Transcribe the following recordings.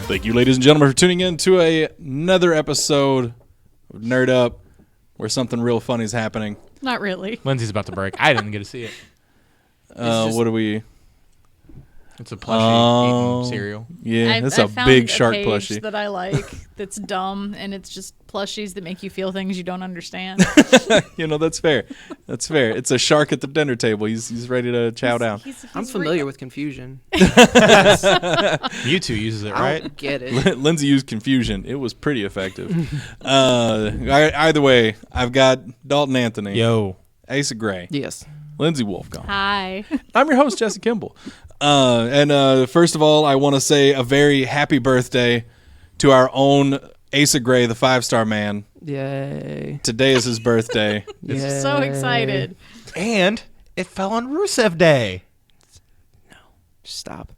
Thank you, ladies and gentlemen, for tuning in to another episode of Nerd Up, where something real funny is happening. Not really. Lindsay's about to break. I didn't get to see it. What do we... It's a plushie eating cereal. Yeah, that's a found big shark page plushie. that I like that's dumb, and it's just plushies that make you feel things you don't understand. That's fair. That's fair. It's a shark at the dinner table. He's ready to chow down. I'm familiar with confusion. Mewtwo uses it, I right? don't get it. Lindsay used confusion. It was pretty effective. Either way, I've got Dalton Anthony. Yo. Asa Gray. Yes. Lindsay Wolfgong. Hi. I'm your host, Jesse Kimball. And first of all, I want to say a very happy birthday to our own Asa Gray, the 5-star man. Yay. Today is his birthday. Yay. So excited. And it fell on Rusev Day. Stop.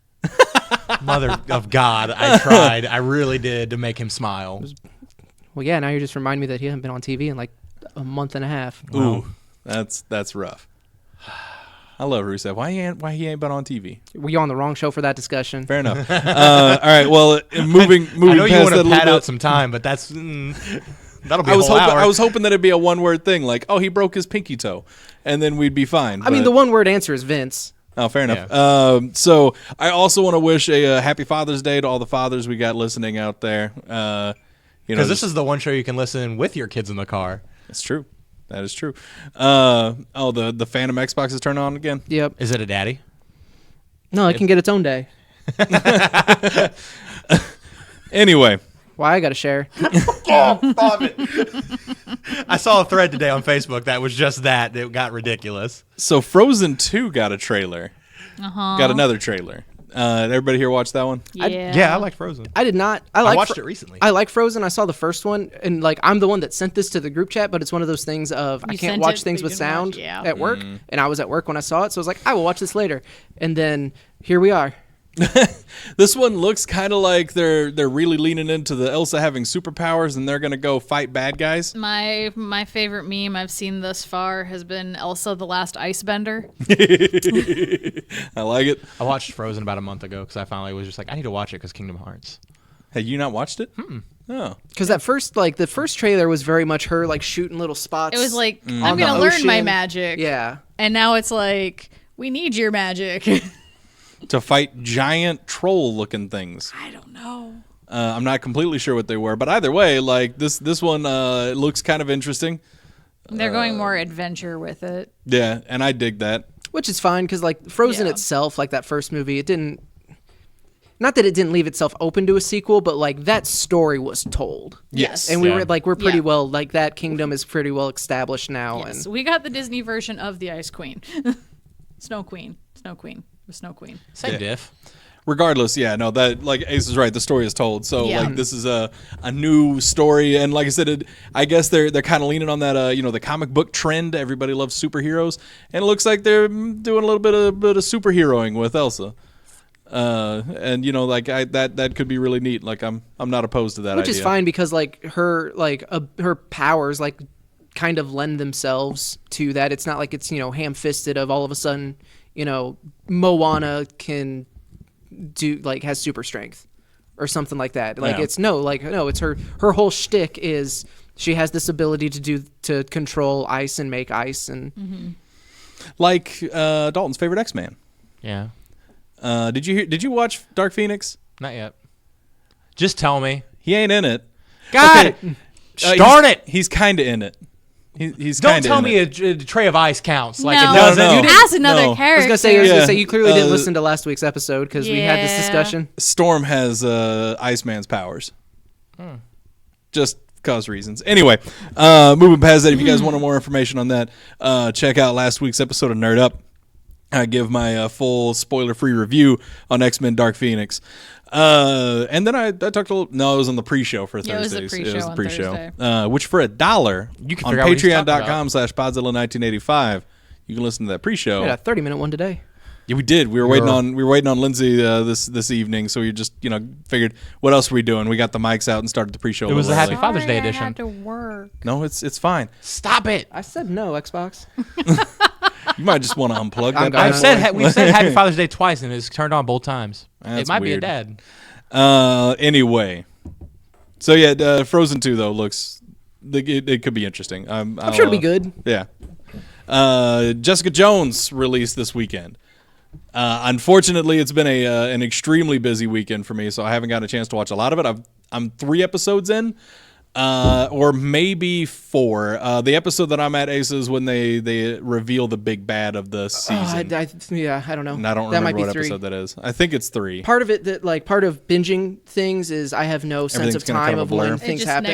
Mother of God, I tried. I really did to make him smile. Well, yeah, now you're just reminding me that he hasn't been on TV in like a month and a half. Ooh, that's rough. I love Rusev. Why he ain't been on TV? Were you on the wrong show for that discussion? Fair enough. All right. Well, moving I know you past want that a to little pad bit. out some time, but that'll be a whole hour. I was hoping that it'd be a one-word thing, like, oh, he broke his pinky toe, and then we'd be fine. I mean, the one-word answer is Vince. Oh, fair enough. Yeah. So I also want to wish a happy Father's Day to all the fathers we got listening out there. Because this is the one show you can listen with your kids in the car. It's true. That is true. The Phantom Xbox is turned on again. Yep. Is it a daddy? No, it can get its own day. Anyway. Why I got to share? Oh, stop it. I saw a thread today on Facebook that was just that. It got ridiculous. So Frozen 2 got a trailer. Uh-huh. Got another trailer. Everybody here watch that one? Yeah. I like Frozen. I did not. I watched it recently. I like Frozen. I saw the first one, and like I'm the one that sent this to the group chat, but it's one of those things of I can't watch things with sound at work, and I was at work when I saw it, so I was like, I will watch this later. And then here we are. This one looks kind of like they're really leaning into the Elsa having superpowers, and they're gonna go fight bad guys. My favorite meme I've seen thus far has been Elsa the Last Icebender. I like it. I watched Frozen about a month ago because I finally was just like, I need to watch it because Kingdom Hearts. Have you not watched it? Oh. Because the first trailer was very much her like shooting little spots. It was like, I'm on going to the learn my ocean. magic. Yeah. And now it's like, we need your magic. To fight giant troll-looking things. I don't know. I'm not completely sure what they were, but either way, like this one looks kind of interesting. They're going more adventure with it. Yeah, and I dig that. Which is fine because like Frozen itself, like that first movie, it didn't. Not that it didn't leave itself open to a sequel, but like that story was told. Yes. And we're pretty Yeah. well like that kingdom is pretty well established now. Yes, And we got the Disney version of the Ice Queen. Snow Queen. The Snow Queen. Same diff. Regardless, yeah, no, that like Ace is right. The story is told, so Yeah. like this is a new story, and like I said, I guess they're kind of leaning on that the comic book trend. Everybody loves superheroes, and it looks like they're doing a little bit of superheroing with Elsa. And that could be really neat. Like I'm not opposed to that which idea. is fine because like her powers like kind of lend themselves to that. It's not like it's ham-fisted of all of a sudden Moana can do like has super strength or something like that. Like it's it's her whole shtick is she has this ability to control ice and make ice and like Dalton's favorite X-Man. Yeah. Did you watch Dark Phoenix? Not yet. Just tell me. He ain't in it. God darn it. He's kind of in it. He's Don't kinda tell in me it. a tray of ice counts like No. it doesn't. No. You didn't- As another No. character. I was gonna say you clearly didn't Yeah. listen to last week's episode because we had this Yeah. discussion. Storm has Iceman's powers. Just cause reasons. Anyway, moving past that, if you guys wanted more information on that, check out last week's episode of Nerd Up. I give my full spoiler-free review on X-Men Dark Phoenix. And then I talked a little. No, it was on the pre-show for Yeah, it was the Thursdays. pre-show on Thursday. Which for $1 You can on figure out what he's talking patreon.com/Podzilla1985, you can listen to that pre-show. We had a 30-minute one today. Yeah, we did. We were waiting on Lindsay this evening, so we just figured what else were we doing? We got the mics out and started the pre-show. It was a the little Happy early. Father's Day Sorry, I edition. had to work. No, it's fine. Stop it. I said no, Xbox. You might just want to unplug that. I'm- bad I've boy. We've said Happy Father's Day twice and it's turned on both times. That's it might weird. be a dad. Anyway, so yeah, Frozen 2 though looks it could be interesting. I'm sure it'll be good. Yeah. Jessica Jones released this weekend. Unfortunately, it's been an extremely busy weekend for me, so I haven't got a chance to watch a lot of it. I'm 3 episodes in, or maybe 4. The episode that I'm at, Ace, is when they reveal the big bad of the season. I don't know. And I don't That remember might be what 3. episode that is. I think it's 3. Part of it part of binging things is I have no sense of Everything's kinda time kind of of a blur. when It things just happen.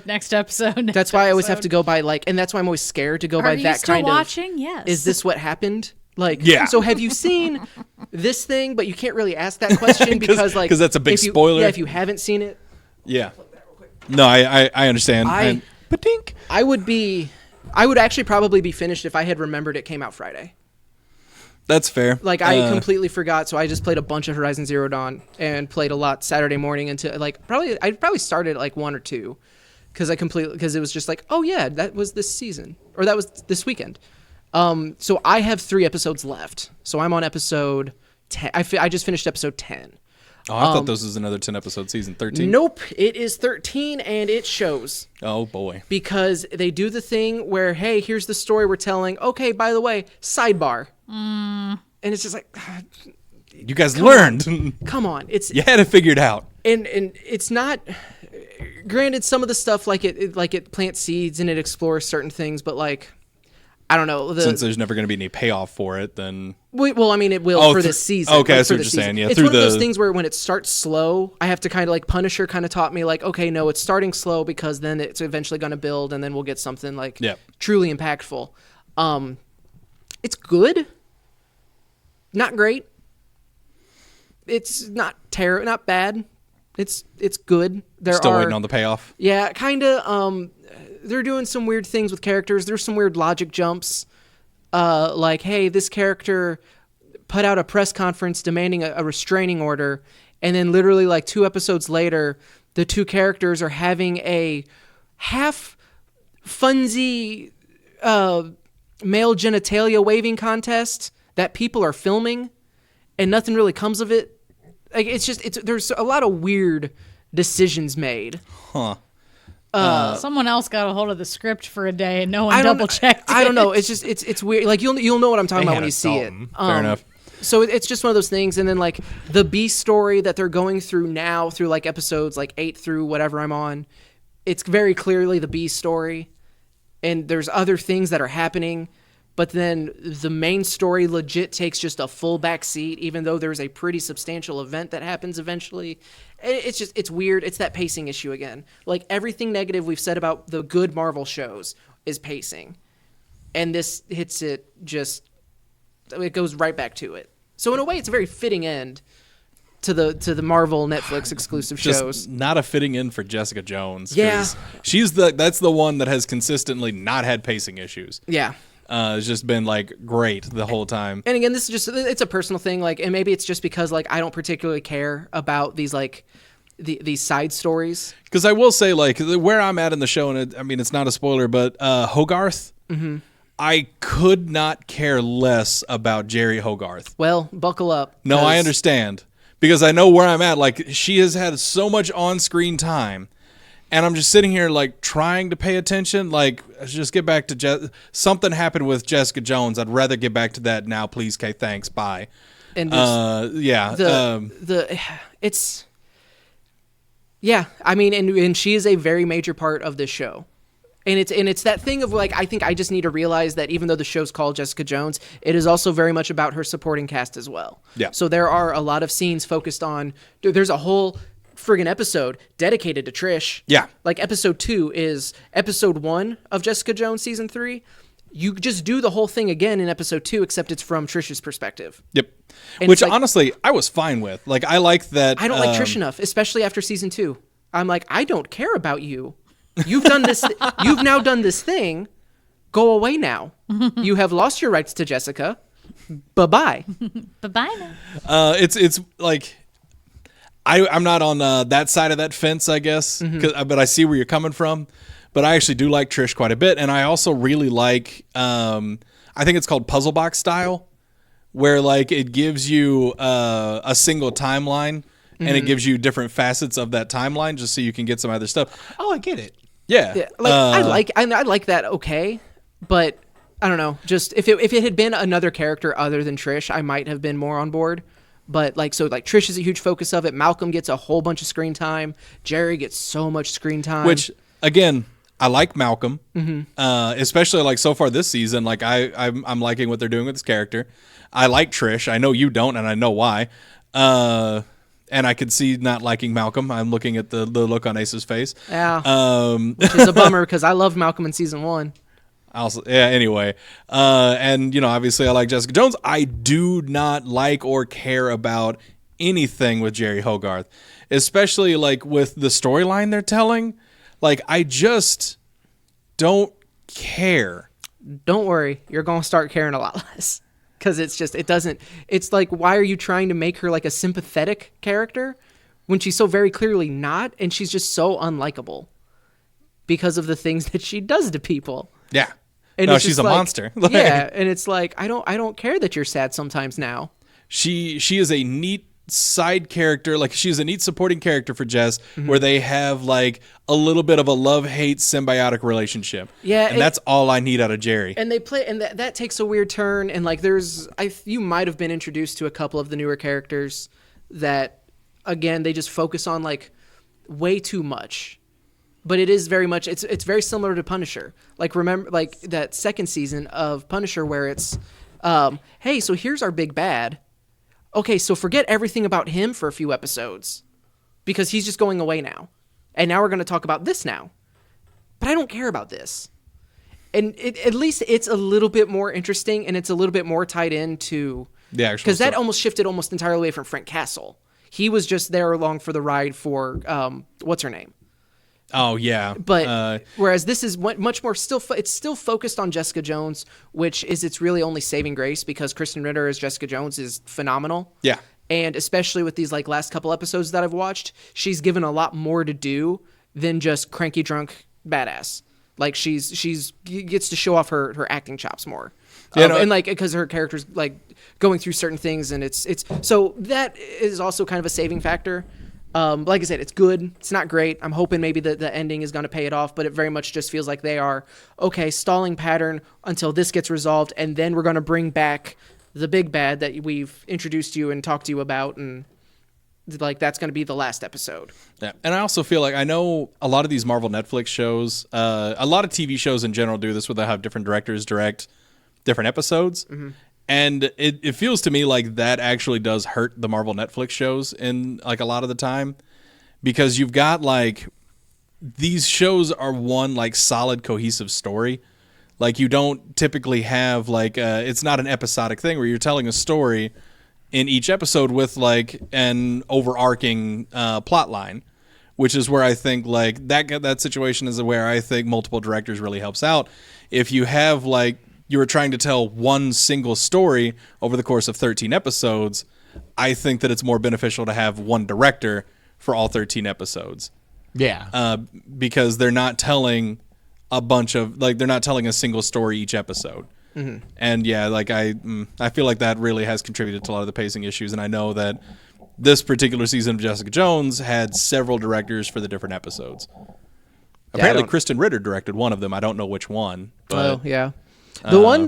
next episode. That's why I always have to go by and that's why I'm always scared to go by Are you that still kind watching? of. Yes. Is this what happened? Yeah. So have you seen this thing? But you can't really ask that question because 'cause that's a big if you- spoiler. Yeah, if you haven't seen it, Yeah. No, I understand. Patink. I would actually probably be finished if I had remembered it came out Friday. That's fair. I completely forgot, so I just played a bunch of Horizon Zero Dawn and played a lot Saturday morning until I probably started at 1 or 2 because it was just like, oh yeah, that was this season or that was this weekend. So I have 3 episodes left. So I'm on episode 10. I just finished episode 10. Oh, I thought this was another 10-episode season. 13? Nope, it is 13 and it shows. Oh, boy. Because they do the thing where, hey, here's the story we're telling. Okay, by the way, sidebar. And it's just like, You guys learned. come on. You had it figured out. And it's not. Granted, some of the stuff it plants seeds and it explores certain things, but I don't know. Since there's never going to be any payoff for it, then... Well, I mean, it will for this season. Okay, I see for what the you're season. saying. Yeah, it's through one of those things where when it starts slow, I have to kind of Punisher kind of taught me okay, no, it's starting slow because then it's eventually going to build and then we'll get something truly impactful. It's good. Not great. It's not not bad. It's good. Still waiting on the payoff. Yeah, kind of. They're doing some weird things with characters. There's some weird logic jumps. Hey, this character put out a press conference demanding a restraining order, and then literally 2 episodes later, the 2 characters are having a half funsy male genitalia waving contest that people are filming, and nothing really comes of it. There's a lot of weird decisions made. Huh. Someone else got a hold of the script for a day and no one double checked. I don't know. It's just it's weird. You'll know what I'm talking about when you see it. Fair enough. So it's just one of those things. And then the B story that they're going through now through episodes 8 through whatever I'm on, it's very clearly the B story. And there's other things that are happening, but then the main story legit takes just a full back seat, even though there's a pretty substantial event that happens eventually. It's weird. It's that pacing issue again. Everything negative we've said about the good Marvel shows is pacing. And this hits it it goes right back to it. So in a way, it's a very fitting end to the Marvel Netflix exclusive shows. Not a fitting in for Jessica Jones. 'Cause Yeah. That's the one that has consistently not had pacing issues. Yeah. It's just been great the whole time. And again, this is it's a personal thing. And maybe it's just because I don't particularly care about these these side stories. Because I will say where I'm at in the show, and it's not a spoiler, but Hogarth, I could not care less about Jerry Hogarth. Well, buckle up. No, I understand. Because I know where I'm at. She has had so much on-screen time. And I'm just sitting here trying to pay attention. Just get back to something happened with Jessica Jones. I'd rather get back to that now, please. Okay, thanks. Bye. And it's and she is a very major part of this show. And it's that thing of I think I just need to realize that even though the show's called Jessica Jones, it is also very much about her supporting cast as well. Yeah. So there are a lot of scenes focused on. There's a whole friggin' episode dedicated to Trish. Yeah. Episode 2 is episode 1 of Jessica Jones season 3. You just do the whole thing again in episode 2, except it's from Trish's perspective. Yep. And Which honestly, I was fine with. I like that. I don't like Trish enough, especially after season 2. I'm I don't care about you. You've done this. You've now done this thing. Go away now. You have lost your rights to Jessica. Bye-bye. Bye-bye now. It's I'm not on that side of that fence, I guess, but I see where you're coming from. But I actually do like Trish quite a bit, and I also really like. I think it's called puzzle box style, where it gives you a single timeline and it gives you different facets of that timeline just so you can get some other stuff. Oh, I get it. Yeah. Yeah, like I like that. Okay, but I don't know. Just if it had been another character other than Trish, I might have been more on board. But Trish is a huge focus of it. Malcolm gets a whole bunch of screen time. Jerry gets so much screen time. Which again, I like Malcolm, especially like so far this season. Like I'm liking what they're doing with this character. I like Trish. I know you don't, and I know why. And I could see not liking Malcolm. I'm looking at the look on Ace's face. Yeah, which is a bummer because I loved Malcolm in season 1. Anyway, and obviously I like Jessica Jones. I do not like or care about anything with Jerry Hogarth, especially like with the storyline they're telling. Like, I just don't care. Don't worry, you're gonna start caring a lot less. Because it's like, why are you trying to make her like a sympathetic character when she's so very clearly not, and she's just so unlikable because of the things that she does to people. Yeah. And no, she's a monster. Yeah, and it's like, I don't care that you're sad sometimes now. She is a neat side character, like she's a neat supporting character for Jess, where they have like a little bit of a love-hate symbiotic relationship. Yeah, and that's all I need out of Jerry. And they play, and that takes a weird turn. And like, you might have been introduced to a couple of the newer characters that, again, they just focus on like way too much. But it is very much, it's very similar to Punisher. Like, remember, like that second season of Punisher where it's, hey, so here's our big bad. Okay, so forget everything about him for a few episodes because he's just going away now. And now we're going to talk about this now. But I don't care about this. And at least it's a little bit more interesting and it's a little bit more tied into the actual because that stuff. almost shifted almost entirely away from Frank Castle. He was just there along for the ride for, what's her name? Oh, yeah. But whereas this is much more it's still focused on Jessica Jones, which is its really only saving grace because Kristen Ritter as Jessica Jones is phenomenal. Yeah. And especially with these like last couple episodes that I've watched, she's given a lot more to do than just cranky drunk badass. Like she's gets to show off her acting chops more. Yeah, and like because her character's like going through certain things and it's so that is also kind of a saving factor. Like I said, it's good. It's not great. I'm hoping maybe the ending is going to pay it off, but it very much just feels like they are, okay, stalling pattern until this gets resolved, and then we're going to bring back the big bad that we've introduced you and talked to you about, and like that's going to be the last episode. Yeah, and I also feel like I know a lot of these Marvel Netflix shows, a lot of TV shows in general do this where they have different directors direct different episodes. Mm-hmm. And it feels to me like that actually does hurt the Marvel Netflix shows in like a lot of the time because you've got like these shows are one like solid cohesive story. Like you don't typically have like it's not an episodic thing where you're telling a story in each episode with like an overarching plot line, which is where I think like that situation is where I think multiple directors really helps out. If you have like you were trying to tell one single story over the course of 13 episodes, I think that it's more beneficial to have one director for all 13 episodes. Yeah. Because they're not telling they're not telling a single story each episode. Mm-hmm. And yeah, like I feel like that really has contributed to a lot of the pacing issues. And I know that this particular season of Jessica Jones had several directors for the different episodes. Apparently Kristen Ritter directed one of them. I don't know which one. But, oh, yeah. The one,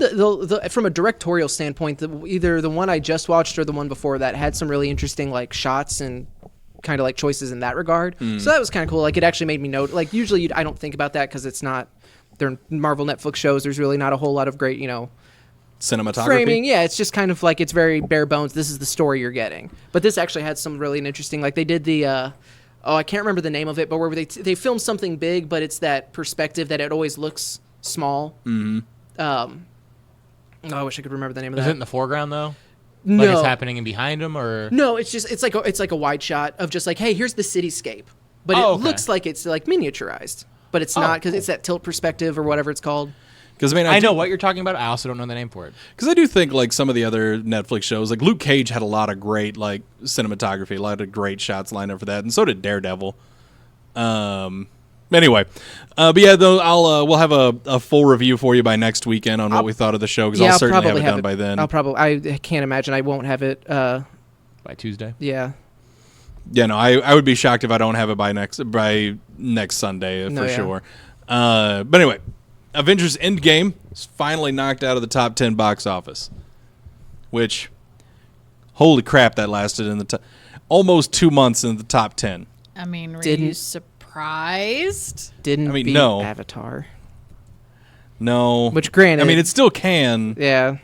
from a directorial standpoint, either the one I just watched or the one before that had some really interesting like shots and kind of like choices in that regard. So that was kind of cool. Like it actually made me note. Like usually I don't think about that because it's not they're Marvel Netflix shows. There's really not a whole lot of great cinematography framing. Yeah, it's just kind of like it's very bare bones. This is the story you're getting. But this actually had some really interesting. Like they did the. I can't remember the name of it, but where they filmed something big, but it's that perspective that it always looks small. Mm-hmm. I wish I could remember the name of that. Is it in the foreground though? No, like it's happening behind him, or no? It's like a wide shot of just like, hey, here's the cityscape, but it looks like it's like miniaturized, but it's not because it's that tilt perspective or whatever it's called. Because I know what you're talking about. I also don't know the name for it. Because I do think like some of the other Netflix shows, like Luke Cage had a lot of great like cinematography, a lot of great shots lined up for that, and so did Daredevil. Anyway, but yeah, though we'll have a full review for you by next weekend on what we thought of the show because I'll certainly have it done by then. I can't imagine I won't have it by Tuesday. Yeah. Yeah, no, I would be shocked if I don't have it by next Sunday for sure. But anyway, Avengers Endgame is finally knocked out of the top 10 box office, which, holy crap, that lasted in the almost 2 months in the top 10. I mean, were you surprised? Didn't beat no. Avatar. No. Which, granted, I mean, it still can. Yeah.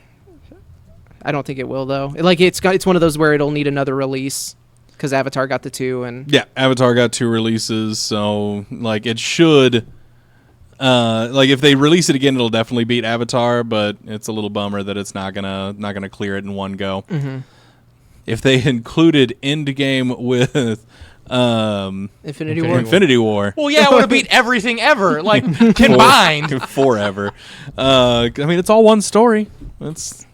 I don't think it will, though. Like, it's one of those where it'll need another release because Avatar got the 2 and yeah, Avatar got 2 releases, so like it should. Like if they release it again, it'll definitely beat Avatar, but it's a little bummer that it's not gonna clear it in one go. Mm-hmm. If they included Endgame with Infinity War. Well, yeah, it would have beat everything ever, like combined. Forever. I mean, it's all one story.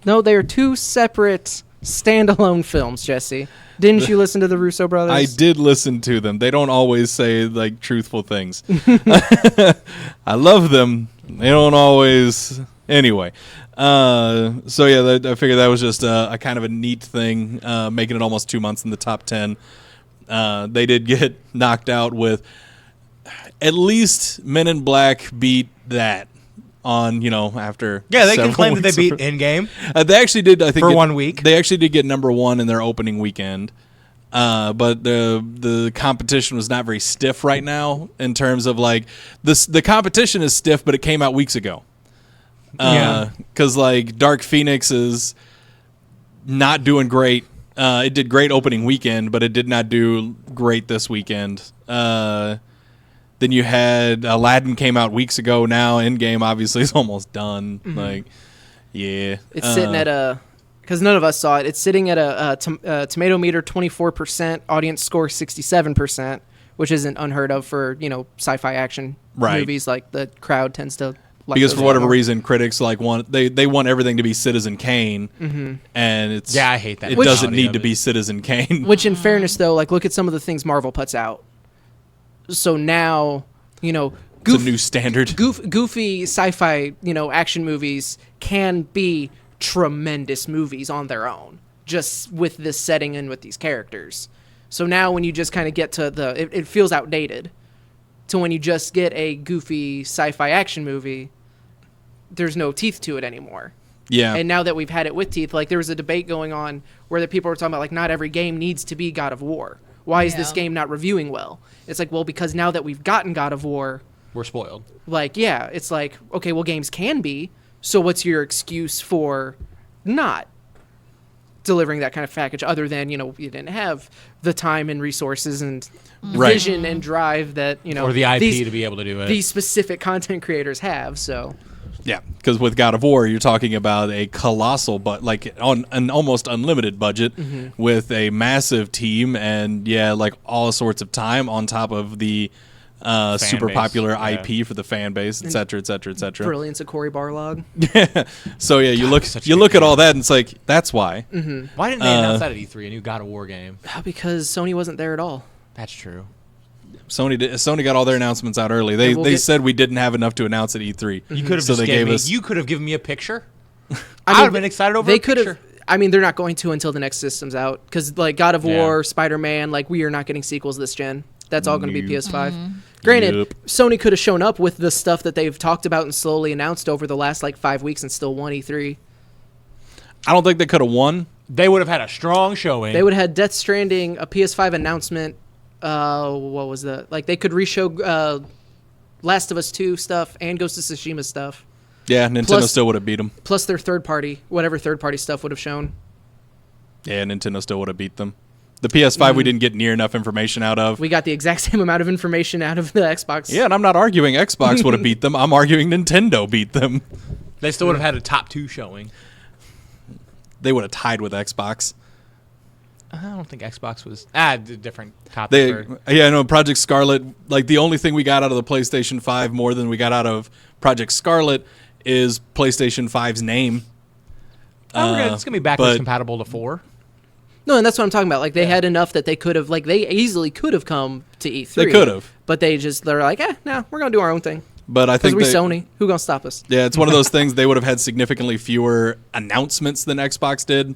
No, they are 2 separate standalone films, Jesse. Didn't you listen to the Russo brothers? I did listen to them. They don't always say like truthful things. I love them. They don't always. Anyway, so yeah, I figured that was just a kind of a neat thing, making it almost 2 months in the top 10. They did get knocked out with at least Men in Black beat that on, after they can claim that they beat of, Endgame. They actually did, I think, for 1 week. They actually did get number 1 in their opening weekend. But the competition was not very stiff right now in terms of like the competition is stiff, but it came out weeks ago. Because like Dark Phoenix is not doing great. It did great opening weekend, but it did not do great this weekend. Then you had Aladdin came out weeks ago. Now Endgame obviously is almost done. Mm-hmm. Like, yeah, it's sitting at because none of us saw it. It's sitting at a tomato meter 24%, audience score 67%, which isn't unheard of for sci-fi action movies. Like the crowd tends to. Because for whatever reason, critics want everything to be Citizen Kane, and it's I hate that. It doesn't need to be Citizen Kane. Which, in fairness, though, like look at some of the things Marvel puts out. So now, it's a new standard. Goofy sci-fi, action movies can be tremendous movies on their own, just with this setting and with these characters. So now, when you just kind of get to it feels outdated. To when you just get a goofy sci-fi action movie, there's no teeth to it anymore. Yeah. And now that we've had it with teeth, like there was a debate going on where the people were talking about like not every game needs to be God of War. Why is this game not reviewing well? It's like, well, because now that we've gotten God of War, we're spoiled. Like, yeah, it's like, okay, well, games can be. So what's your excuse for not delivering that kind of package other than, you didn't have the time and resources and vision and drive that, or the IP to be able to do it. These specific content creators have, so. Yeah, because with God of War, you're talking about a colossal, but like on an almost unlimited budget with a massive team and like all sorts of time on top of the super base. popular IP for the fan base, et cetera, et cetera, et cetera. Brilliance of Cory Barlog. So yeah, you look at all that and it's like that's why. Why didn't they announce that at E3, a new God of War game? Because Sony wasn't there at all. That's true. Sony got all their announcements out early. They said we didn't have enough to announce at E3. You could have You could have given me a picture. I would have been excited over. They could have. I mean, they're not going to until the next system's out because like God of War, Spider-Man, like we are not getting sequels this gen. That's all going to be PS5. Granted, Sony could have shown up with the stuff that they've talked about and slowly announced over the last like 5 weeks and still won E3. I don't think they could have won. They would have had a strong showing. They would have had Death Stranding, a PS5 announcement. What was that? Like they could reshow Last of Us 2 stuff and Ghost of Tsushima stuff. Yeah, Nintendo still would have beat them. Plus their whatever third party stuff would have shown. Yeah, Nintendo still would have beat them. The PS5 we didn't get near enough information out of. We got the exact same amount of information out of the Xbox. Yeah, and I'm not arguing Xbox would have beat them. I'm arguing Nintendo beat them. They still would have had a top 2 showing. They would have tied with Xbox. I don't think Xbox was different topic. Project Scarlet, like the only thing we got out of the PlayStation 5 more than we got out of Project Scarlet is PlayStation 5's name. It's going to be backwards compatible to 4. No, and that's what I'm talking about. Like they had enough that they could have, like they easily could have come to E3. They could have. But they're like, no, we're going to do our own thing. But I think because we're Sony. Who going to stop us? Yeah, it's one of those things they would have had significantly fewer announcements than Xbox did.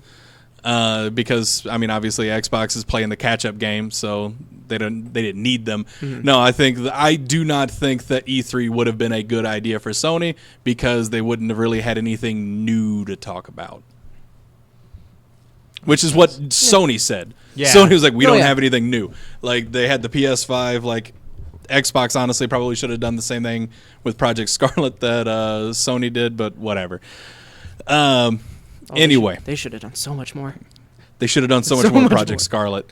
because I mean, obviously Xbox is playing the catch-up game, so they didn't need them. No, I do not think that E3 would have been a good idea for Sony because they wouldn't have really had anything new to talk about. Which is what Sony said. Yeah. Sony was like, we don't yeah. have anything new. Like, they had the PS5. Like, Xbox honestly probably should have done the same thing with Project Scarlet that Sony did, but whatever. Anyway. They should have done so much more. They should have done so much more with Project Scarlet.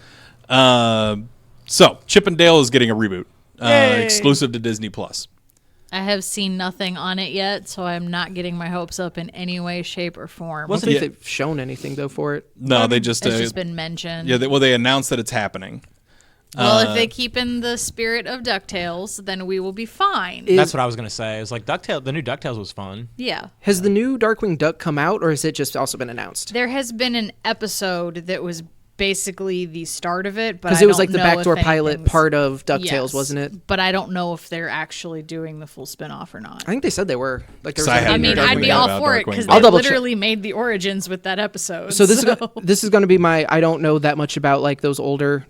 So, Chip and Dale is getting a reboot. Exclusive to Disney+. I have seen nothing on it yet, so I'm not getting my hopes up in any way, shape, or form. I don't think they've shown anything, though, for it. No, they just... It's just been mentioned. Yeah, they announced that it's happening. Well, if they keep in the spirit of DuckTales, then we will be fine. That's what I was gonna say. It was like DuckTales. The new DuckTales was fun. Yeah. Has the new Darkwing Duck come out, or has it just also been announced? There has been an episode that was basically the start of it, but Because it was like the backdoor pilot part of DuckTales, wasn't it? But I don't know if they're actually doing the full spin-off or not. I think they said they were. Like, there was I like, haven't I mean, heard I'd be anything all about for it Darkwing because Duck. they I'll double check. literally made the origins with that episode. So this is going to be my. I don't know that much about like those older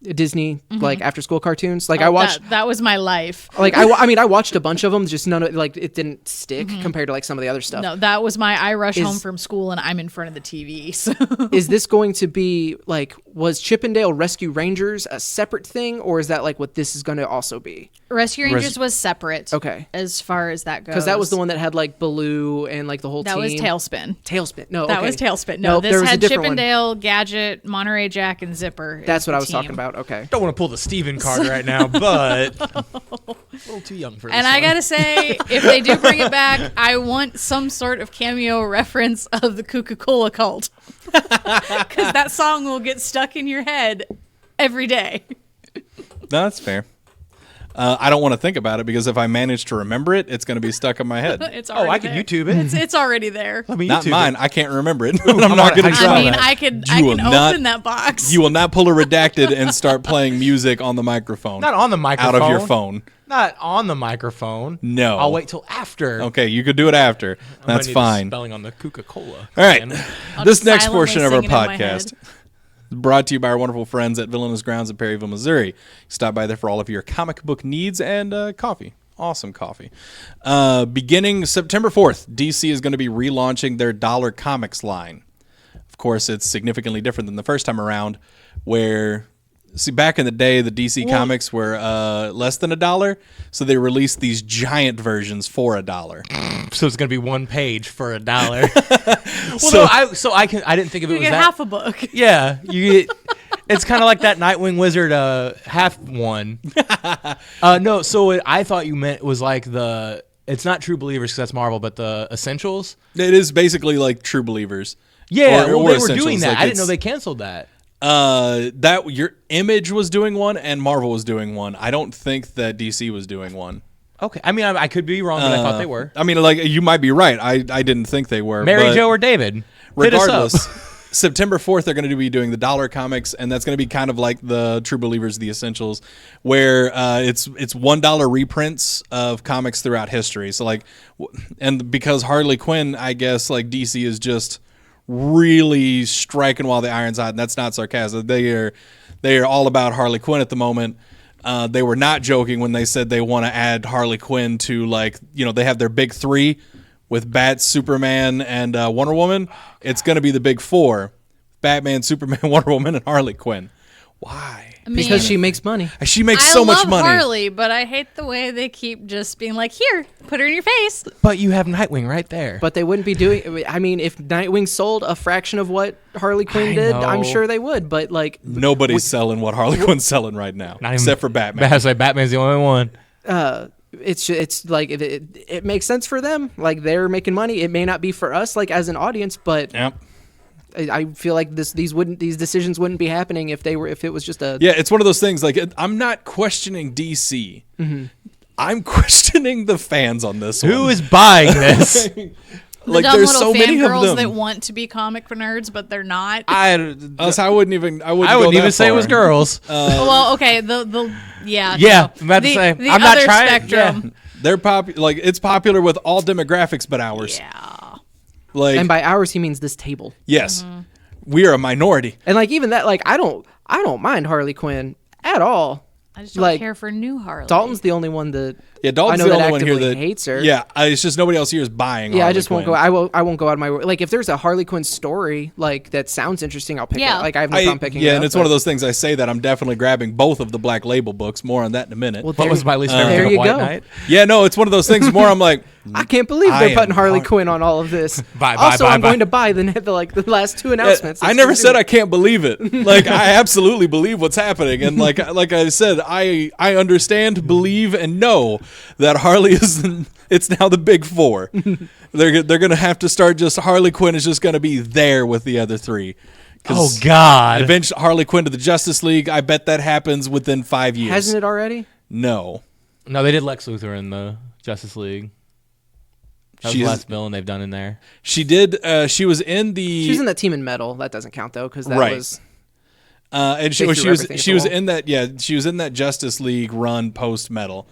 Disney like after school cartoons. Like I watched. That was my life. Like I mean, I watched a bunch of them. Just none of like it didn't stick compared to like some of the other stuff. No, that was my I rush home from school and I'm in front of the TV. So Is this going to be like, was Chippendale Rescue Rangers a separate thing, or is that like what this is going to also be? Rescue Rangers was separate. Okay. As far as that goes. Because that was the one that had like Baloo and like the whole that team. was Tailspin. Tailspin. No, That okay. was Tailspin. No, Nope, there this was a had different one. Chippendale, Gadget, Monterey Jack, and Zipper. That's as what the I was team. talking about. Okay. Don't want to pull the Steven card right now, but a little too young for this. And I gotta say, if they do bring it back, I want some sort of cameo reference of the Coca-Cola cult, because that song will get stuck in your head every day. No, that's fair. I don't want to think about it because if I manage to remember it, it's going to be stuck in my head. It's already I can there. YouTube it. It's already there. Let me Not YouTube mine. it. I can't remember it. I'm not going to try. I mean, that. I can will not- open that box. You will not pull a redacted and start playing music on the microphone. Not on the microphone. Out of your phone. Not on the microphone. No. I'll wait till after. Okay, you could do it after. I'm That's gonna need the fine. Spelling on the Coca-Cola. All right. I'll This just next silently portion of our sing it in my podcast head. is brought to you by our wonderful friends at Villainous Grounds in Perryville, Missouri. Stop by there for all of your comic book needs and coffee. Awesome coffee. Beginning September 4th, DC is going to be relaunching their Dollar Comics line. Of course, it's significantly different than the first time around, where... See, back in the day, the DC comics were less than $1, so they released these giant versions for $1. So it's gonna be one page for $1. Well, I didn't think of it You was get that. half a book. Yeah, you get. It's kind of like that Nightwing Wizard half one. No, so I thought you meant was like the. It's not True Believers because that's Marvel, but the Essentials. It is basically like True Believers. Yeah, Or well, they were Essentials, doing that. like I didn't know it's- they canceled that. That your Image was doing one and Marvel was doing one. I don't think that DC was doing one. Okay, I mean I could be wrong, but I thought they were. I mean, like you might be right. I didn't think they were. Mary but Jo or David. regardless, Hit us up. September 4th they're going to be doing the Dollar Comics, and that's going to be kind of like the True Believers, the Essentials, where it's $1 reprints of comics throughout history. So like, and because Harley Quinn, I guess like DC is just really striking while the iron's hot, and that's not sarcasm. They are all about Harley Quinn at the moment. They were not joking when they said they want to add Harley Quinn to, like, you know, they have their big three with Bat, Superman, and Wonder Woman. It's going to be the big four: Batman, Superman, Wonder Woman, and Harley Quinn. Why? I mean, Because she makes money. She makes I so love much money. Harley, but I hate the way they keep just being like, "Here, put her in your face." But you have Nightwing right there. But they wouldn't be doing. I mean, if Nightwing sold a fraction of what Harley Quinn did, I'm know. sure they would. But like, Nobody's selling what Harley Quinn's selling right now, Not even- except for Batman. I was like, Batman's the only one. it's like it makes sense for them. Like they're making money. It may not be for us, like as an audience, but Yep. I feel like these decisions wouldn't be happening if it was just a. Yeah, it's one of those things. Like, I'm not questioning DC. I'm questioning the fans on this one. Who is buying this? Like, the dumb there's little so many of fangirls them. that want to be comic nerds, but they're not. I wouldn't even. I wouldn't, wouldn't go even that say it was far. girls. Well, okay, yeah, Yeah, no. I'm about to the, say, the I'm not other trying- spectrum. They're like, it's popular with all demographics but ours. Yeah. Like, And by ours, he means this table. yes, We are a minority. And like even that, like I don't mind Harley Quinn at all. I just don't Like, care for new Harley. Dalton's the only one that Yeah, Dalton's I know the that only one here actively that hates her. Yeah, it's just nobody else here is buying. Yeah, Harley I just won't Quinn. go. I won't go out of my way. Like if there's a Harley Quinn story like that sounds interesting, I'll pick it. Yeah. Like I have no problem picking it Yeah, up. and it's one of those things I say that I'm definitely grabbing both of the Black Label books. More on that in a minute. Well, What was my least favorite there thing of you White go. Knight? Yeah, no, it's one of those things. More, I'm like, I can't believe I they're am putting Harley hard- Quinn on all of this. Bye, also, bye, I'm bye. going to buy the last two announcements. I Let's never do said it. I can't believe it. Like I absolutely believe what's happening, and like I said, I understand, believe, and know that Harley is. It's now the big four. They're gonna have to start. Just Harley Quinn is just gonna be there with the other three. Oh God! Eventually, Harley Quinn to the Justice League. I bet that happens within 5 years. Hasn't it already? No. No, they did Lex Luthor in the Justice League. That was the She's- last villain they've done in there. She did. She was in the. She was in that Team in Metal. That doesn't count though, because that Right. was. And she They she threw was everything at she the was wall. in that she was in that Justice League run post Metal,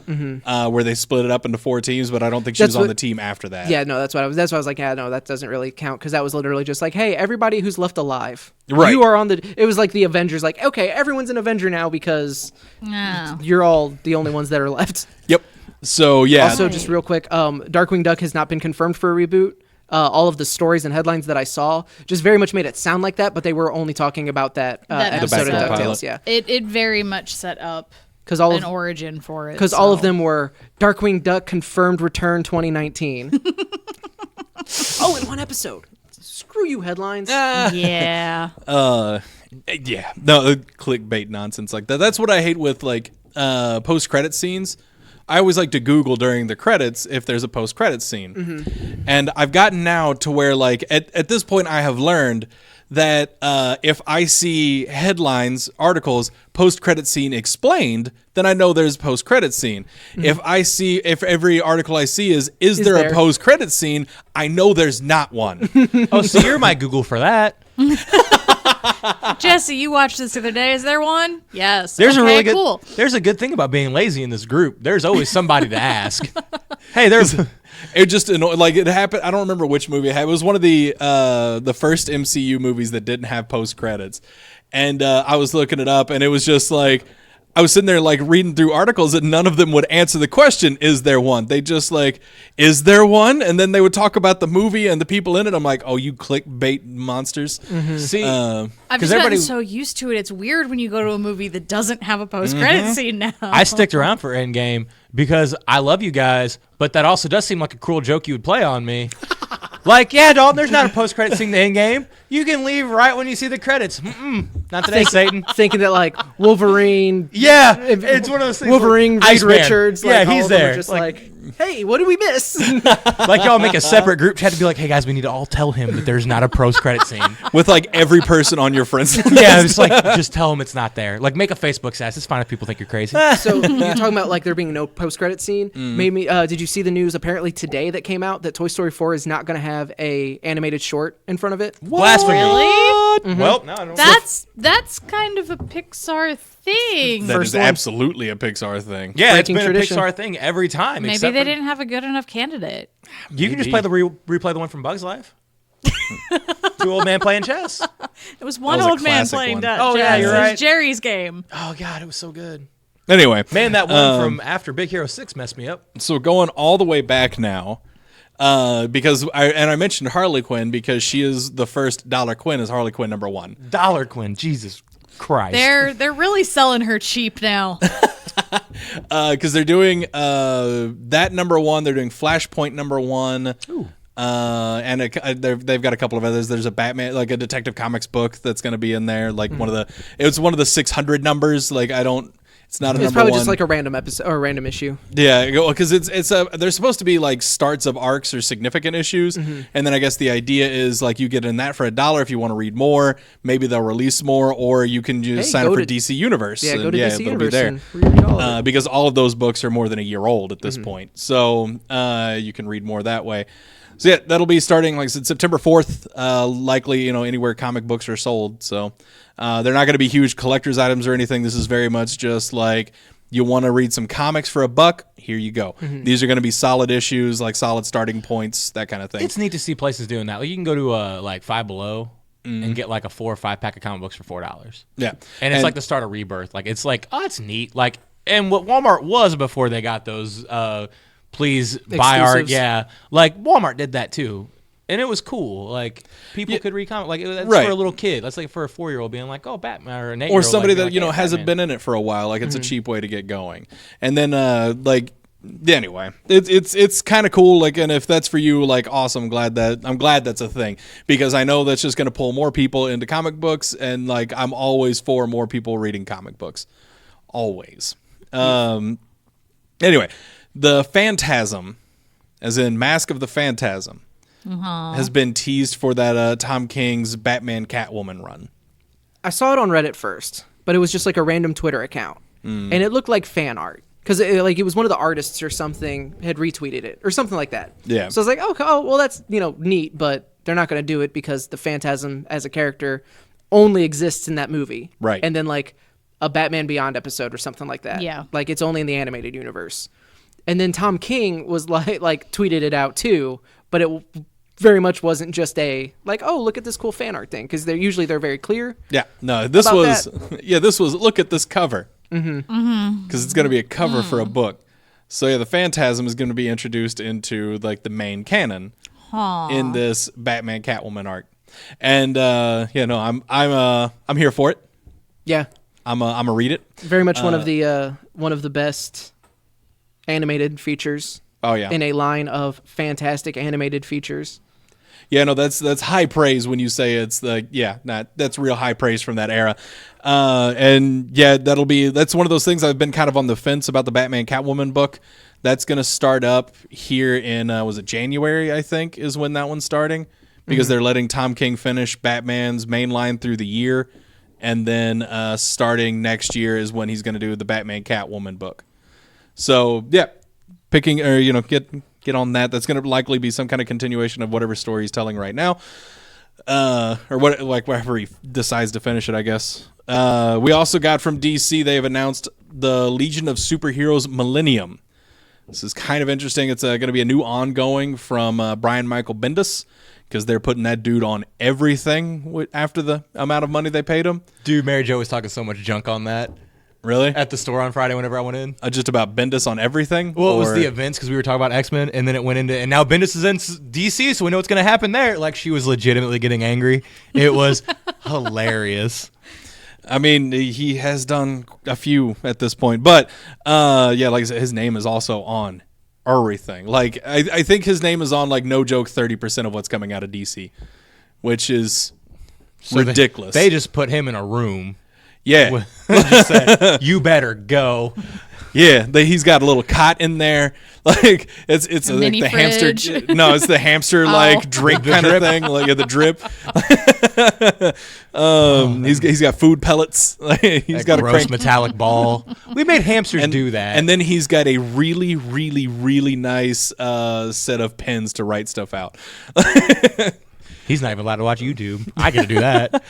where they split it up into 4 teams. But I don't think she That's was on what- the team after that. Yeah, no, that's why I was like, yeah, no, that doesn't really count because that was literally just like, hey, everybody who's left alive, Right. You are on the. It was like the Avengers, like, okay, everyone's an Avenger now because No. you're all the only ones that are left. Yep. So yeah. Also, just real quick, Darkwing Duck has not been confirmed for a reboot. All of the stories and headlines that I saw just very much made it sound like that, but they were only talking about that That episode of episode. DuckTales. Yeah, It very much set up because all an of origin for it. because all of so. them were Darkwing Duck confirmed return 2019. Oh, in one episode. Screw you, headlines. Yeah. Yeah. No, clickbait nonsense like that. That's what I hate with like post credit scenes. I always like to Google during the credits if there's a post credit scene. And I've gotten now to where like at this point I have learned that if I see headlines, articles, post credit scene explained, then I know there's post credit scene. If every article I see is there there? a post credit scene, I know there's not one. Oh, so you're my Google for that. Jesse, you watched this the other day. Is there one? Yes. There's okay, a really good. cool. There's a good thing about being lazy in this group. There's always somebody to ask. Hey, there's. It just like it happened. I don't remember which movie it had. It was one of the first MCU movies that didn't have post credits, and I was looking it up, and it was just like I was sitting there like reading through articles, and none of them would answer the question, "Is there one?" They just like, "Is there one?" And then they would talk about the movie and the people in it. I'm like, "Oh, you clickbait monsters!" See, I've 'Cause just everybody- gotten so used to it. It's weird when you go to a movie that doesn't have a post-credit scene now. I sticked around for Endgame because I love you guys, but that also does seem like a cruel joke you would play on me. Like, yeah, Dalton, there's not a post-credit scene to Endgame. You can leave right when you see the credits. Not today, Satan. Thinking that like Wolverine, Yeah, it's one of those things. Wolverine, Reed Iceman. Richards, like, Yeah, all he's of them are there. just like, hey, what did we miss? Like y'all make a separate group chat to be like, hey guys, we need to all tell him that there's not a post-credit scene. With like every person on your friends list. Yeah, it's like just tell them it's not there. Like make a Facebook status. It's fine if people think you're crazy. So you're talking about like there being no post-credit scene. Made me. Did you see the news apparently today that came out that Toy Story 4 is not going to have a animated short in front of it? Blasphemy. Really? Well, no, I don't. That's kind of a Pixar thing. That First is one. absolutely a Pixar thing. Yeah, it's breaking been tradition. a Pixar thing every time. Maybe except they for- didn't have a good enough candidate. You can just play the replay the one from Bug's Life. Two old man playing chess. It was one was a old man classic playing one. Dutch. Oh, yeah, you're It was right. Jerry's game. Oh god, it was so good. Anyway, Man, that one from after Big Hero 6 messed me up. so going all the way back now, because I mentioned Harley Quinn because she is the first Dollar Quinn is Harley Quinn #1. Dollar Quinn, Jesus Christ. They're really selling her cheap now. Because they're doing that #1. They're doing Flashpoint #1. And they've got a couple of others. There's a Batman, like a Detective Comics book that's going to be in there. Like it's one of the 600 numbers. Like it's not a It's number probably one. just like a random episode or a random issue. Yeah, because they're supposed to be like starts of arcs or significant issues, and then I guess the idea is like you get in that for $1 if you want to read more. Maybe they'll release more, or you can just Hey, sign up go for to- DC Universe. Yeah, go and to DC it'll Universe be there. and read all of it. Because all of those books are more than a year old at this point, so you can read more that way. So yeah, that'll be starting like I said, September 4th. Likely, anywhere comic books are sold. So they're not going to be huge collector's items or anything. This is very much just like. You want to read some comics for $1? Here you go. These are going to be solid issues, like solid starting points, that kind of thing. It's neat to see places doing that. Like you can go to like Five Below and get like a 4 or 5 pack of comic books for $4. Yeah. And it's like the start of Rebirth. Like it's like, oh, it's neat. Like, and what Walmart was before they got those please buy art. Exclusives. Yeah. Like Walmart did that too. And it was cool. Like people could read comics. Like that's Right. for a little kid. That's like for a 4-year-old being like, oh, Batman, or an 8-year-old. or somebody that like, you know yeah, hasn't Batman. been in it for a while. Like it's a cheap way to get going. And then anyway, it's kind of cool. Like, and if that's for you, like, awesome. I'm glad that's a thing, because I know that's just going to pull more people into comic books, and like I'm always for more people reading comic books, always. Anyway, the Phantasm, as in Mask of the Phantasm, has been teased for that Tom King's Batman Catwoman run. I saw it on Reddit first, but it was just like a random Twitter account, and it looked like fan art because it was one of the artists or something had retweeted it or something like that. Yeah. So I was like, oh, well, that's neat, but they're not going to do it because the Phantasm as a character only exists in that movie, Right. And then like a Batman Beyond episode or something like that. Yeah. Like it's only in the animated universe. And then Tom King was like tweeted it out too, but it very much wasn't just a like, oh, look at this cool fan art thing, because they're very clear. Yeah, no, this About was look at this cover, because it's going to be a cover for a book. So yeah, the Phantasm is going to be introduced into like the main canon in this Batman Catwoman arc, and I'm here for it. Yeah. I'm a read it. Very much one of the best animated features. Oh yeah, In a line of fantastic animated features. yeah, no, that's high praise when you say it's that's real high praise from that era. And yeah, that's one of those things I've been kind of on the fence about the Batman Catwoman book. That's going to start up here in was it January, I think, is when that one's starting, because they're letting Tom King finish Batman's main line through the year, and then starting next year is when he's going to do the Batman Catwoman book. So yeah, picking or get on that. That's going to likely be some kind of continuation of whatever story he's telling right now, or wherever he decides to finish it, I guess. We also got from DC, they've announced the Legion of Superheroes Millennium. This is kind of interesting. It's going to be a new ongoing from Brian Michael Bendis, because they're putting that dude on everything after the amount of money they paid him. Dude, Mary Jo was talking so much junk on that Really? at the store on Friday whenever I went in. Just about Bendis on everything? Well, it was Or- the events, because we were talking about X-Men, and then it went into, and now Bendis is in DC, so we know what's going to happen there. Like, she was legitimately getting angry. It was hilarious. I mean, he has done a few at this point, but like I said, his name is also on everything. Like, I think his name is on, like, no joke, 30% of what's coming out of DC, which is So ridiculous. They just put him in a room. Yeah, Just said, you better go. yeah. He's got a little cot in there. Like it's like mini the fridge. hamster. No, it's the hamster like drink kind of thing. Like the drip. He's got food pellets. He's That got a gross crank. metallic ball. We made hamsters do that. And then he's got a really, really, really nice set of pens to write stuff out. He's not even allowed to watch YouTube. I get to do that.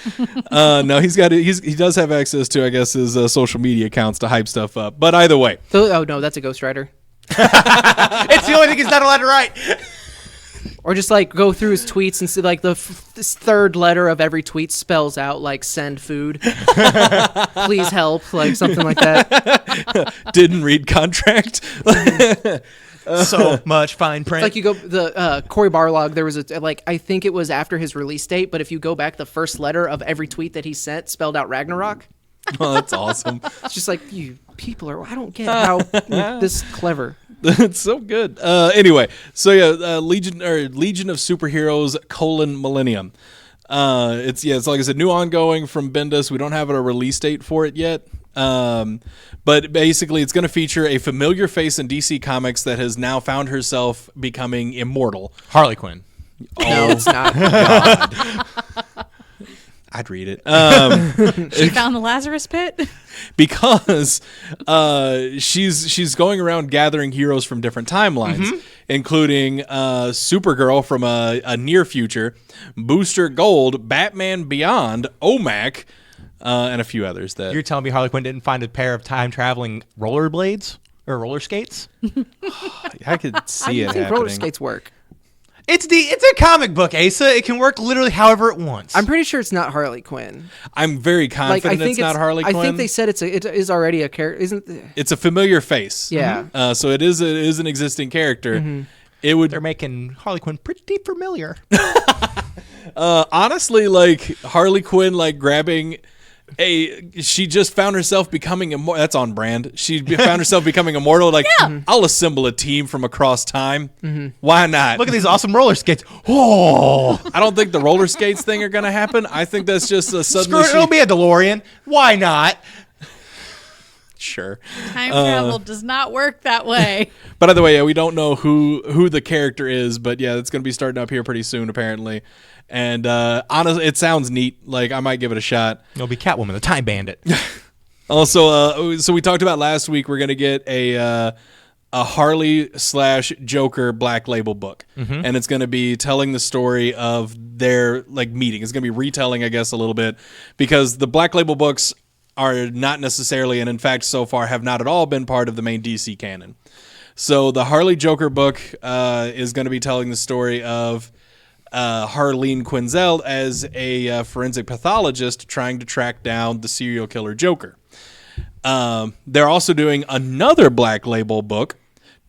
No, he does have access to, I guess, his social media accounts to hype stuff up. But either way, Oh no, that's a ghostwriter. It's the only thing he's not allowed to write. Or just like go through his tweets and see like this third letter of every tweet spells out like send food, please help, like something like that. didn't read contract. So much fine print. Like you go the Cory Barlog, there was I think it was after his release date, but if you go back, the first letter of every tweet that he sent spelled out Ragnarok. Oh, that's awesome. It's just like, you people I don't get how this clever. It's so good. Anyway, so yeah, Legion of Superheroes : Millennium. It's like I said, new ongoing from Bendis. We don't have a release date for it yet. But basically, it's going to feature a familiar face in DC Comics that has now found herself becoming immortal. Harley Quinn. No, it's not. I'd read it. She found the Lazarus pit. Because she's going around gathering heroes from different timelines, including Supergirl from a near future, Booster Gold, Batman Beyond, OMAC, and a few others. That You're telling me Harley Quinn didn't find a pair of time-traveling rollerblades? Or roller skates? I could see I it think roller happening. skates work. It's a comic book, Asa. It can work literally however it wants. I'm pretty sure it's not Harley Quinn. I'm very confident it's not Harley Quinn. I think they said it is already a character. Isn't? It's a familiar face. Yeah. So it is an existing character. It would. They're making Harley Quinn pretty familiar. Honestly, like Harley Quinn, like grabbing. She just found herself becoming immortal. That's on brand. She found herself becoming immortal. Like, I'll assemble a team from across time. Why not? Look at these awesome roller skates. Oh, I don't think the roller skates thing are going to happen. I think that's just a suddenly. screw it. It'll be a DeLorean. Why not? Sure. Time travel does not work that way. But by the way, we don't know who the character is, but yeah, it's going to be starting up here pretty soon, apparently. And honestly, it sounds neat. Like, I might give it a shot. It'll be Catwoman, the Time Bandit. Also, so we talked about last week, we're going to get a Harley/Joker Black Label book. And it's going to be telling the story of their like meeting. It's going to be retelling, I guess, a little bit, because the Black Label books are not necessarily, and in fact, so far have not at all been part of the main DC canon. So the Harley Joker book is going to be telling the story of Harleen Quinzel as a forensic pathologist trying to track down the serial killer Joker. They're also doing another Black Label book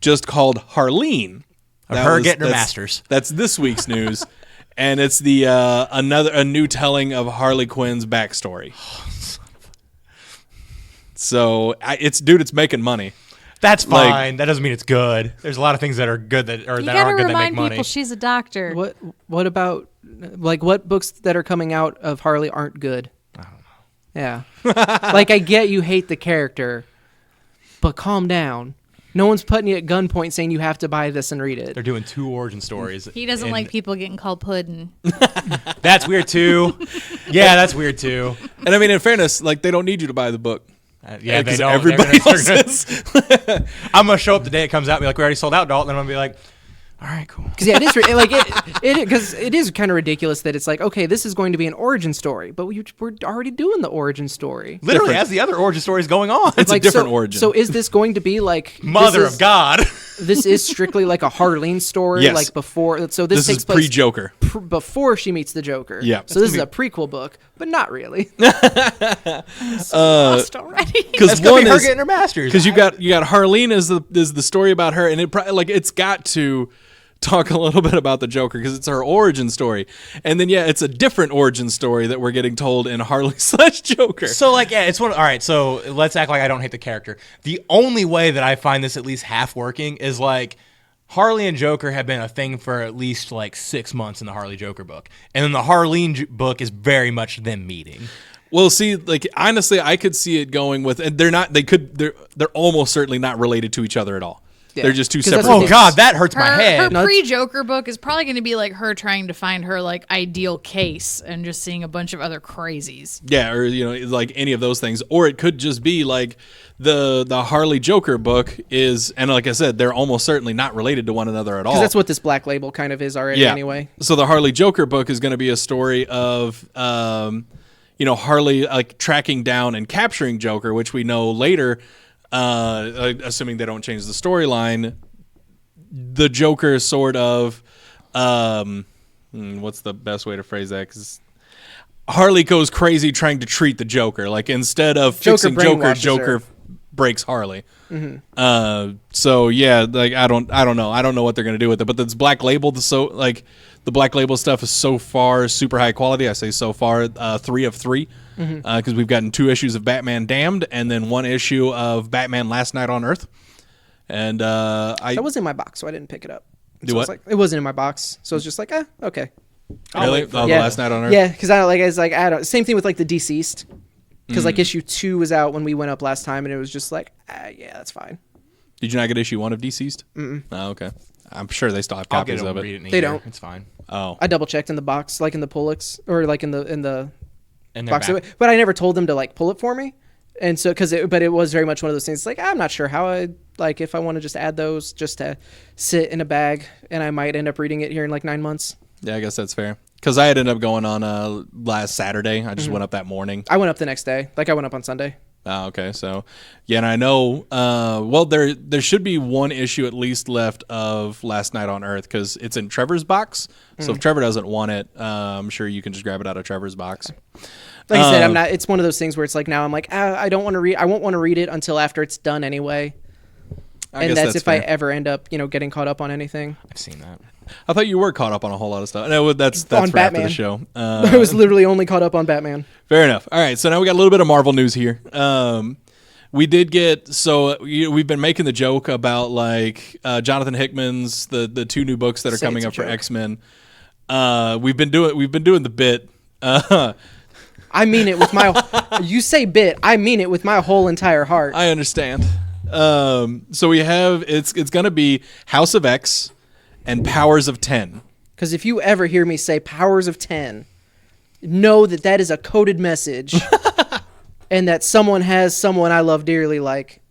just called Harleen. Getting her master's. That's this week's news. And it's the a new telling of Harley Quinn's backstory. So it's making money. That's fine. That doesn't mean it's good. There's a lot of things that are good that You aren't gotta good that make remind money. people she's a doctor. What about like what books that are coming out of Harley aren't good? I don't know. Yeah. Like, I get you hate the character, but calm down. No one's putting you at gunpoint saying you have to buy this and read it. They're doing 2 origin stories. He doesn't like people getting called puddin'. That's weird too. Yeah, that's weird too. And I mean, in fairness, like, they don't need you to buy the book. Yeah, they 'cause don't. everybody else They're is. I'm gonna show up the day it comes out and be like, we already sold out, Dalton. And I'm gonna be like, all right, cool. Because yeah, it is kind of ridiculous that it's like, okay, this is going to be an origin story, but we're already doing the origin story. Literally, as the other origin story is going on. It's like, a different origin. So is this going to be like Mother of God. This is strictly like a Harleen story, Yes. like before. So this takes is place pre-Joker. Before she meets the Joker. Yeah. So this is a prequel book, but not really. Lost already. Because That's gonna one be her is getting her master's. because you got Harleen is the story about her, and it's got to talk a little bit about the Joker because it's her origin story, and then it's a different origin story that we're getting told in Harley/Joker. So it's one. All right, so let's act like I don't hate the character. The only way that I find this at least half working is like Harley and Joker have been a thing for at least like 6 months in the Harley Joker book, and then the Harleen book is very much them meeting. Well, see, like honestly, I could see it going with, and they're almost certainly not related to each other at all. Yeah. They're just two 'Cause that's separate. what Oh God, that hurts my Her head. pre-Joker book is probably going to be like her trying to find her like ideal case and just seeing a bunch of other crazies. Yeah, or like any of those things, or it could just be like the Harley Joker book is, and like I said, they're almost certainly not related to one another at all. Because that's what this Black Label kind of is already anyway. So the Harley Joker book is going to be a story of Harley like tracking down and capturing Joker, which we know later. Assuming they don't change the storyline, the Joker sort of, what's the best way to phrase that? Because Harley goes crazy trying to treat the Joker. Like instead of fixing Joker, Joker breaks Harley. So yeah, like I don't know what they're gonna do with it. But this Black Label, the Black Label stuff is so far super high quality. I say so far 3 of 3. Because we've gotten 2 issues of Batman Damned and then 1 issue of Batman Last Night on Earth. And That was in my box, so I didn't pick it up. Do So what? it's like, it wasn't in my box, so it's just like, okay. Really? The Last Night on Earth? Yeah, because I don't. Same thing with like the Deceased, because like issue 2 was out when we went up last time, and it was just like, yeah, that's fine. Did you not get issue 1 of Deceased? Oh, okay. I'm sure they still have I'll get copies it of and it. read it in a They year. don't. It's fine. Oh. I double checked in the box, like in the Pullix, or like in the And they're box, back. but I never told them to like pull it for me, and so but it was very much one of those things. Like I'm not sure how I like if I want to just add those just to sit in a bag, and I might end up reading it here in like 9 months. Yeah, I guess that's fair. Because I had ended up going on last Saturday. I just went up that morning. I went up the next day, like I went up on Sunday. Okay, so yeah, and I know. Well, there should be one issue at least left of Last Night on Earth because it's in Trevor's box. So if Trevor doesn't want it, I'm sure you can just grab it out of Trevor's box. Like I said, I'm not. It's one of those things where it's like now I'm like I don't want to read. I won't want to read it until after it's done anyway. I And guess that's if fair. I ever end up, getting caught up on anything. I've seen that. I thought you were caught up on a whole lot of stuff. No, that's On for after Batman. the show. I was literally only caught up on Batman. Fair enough. All right, so now we got a little bit of Marvel news here. We did get we've been making the joke about like Jonathan Hickman's the 2 new books that are Say coming it's a up for joke. X-Men. We've been doing the bit. I mean it with my. You say bit. I mean it with my whole entire heart. I understand. So we have it's going to be House of X and Powers of 10. Because if you ever hear me say powers of 10, know that that is a coded message, and that someone has someone I love dearly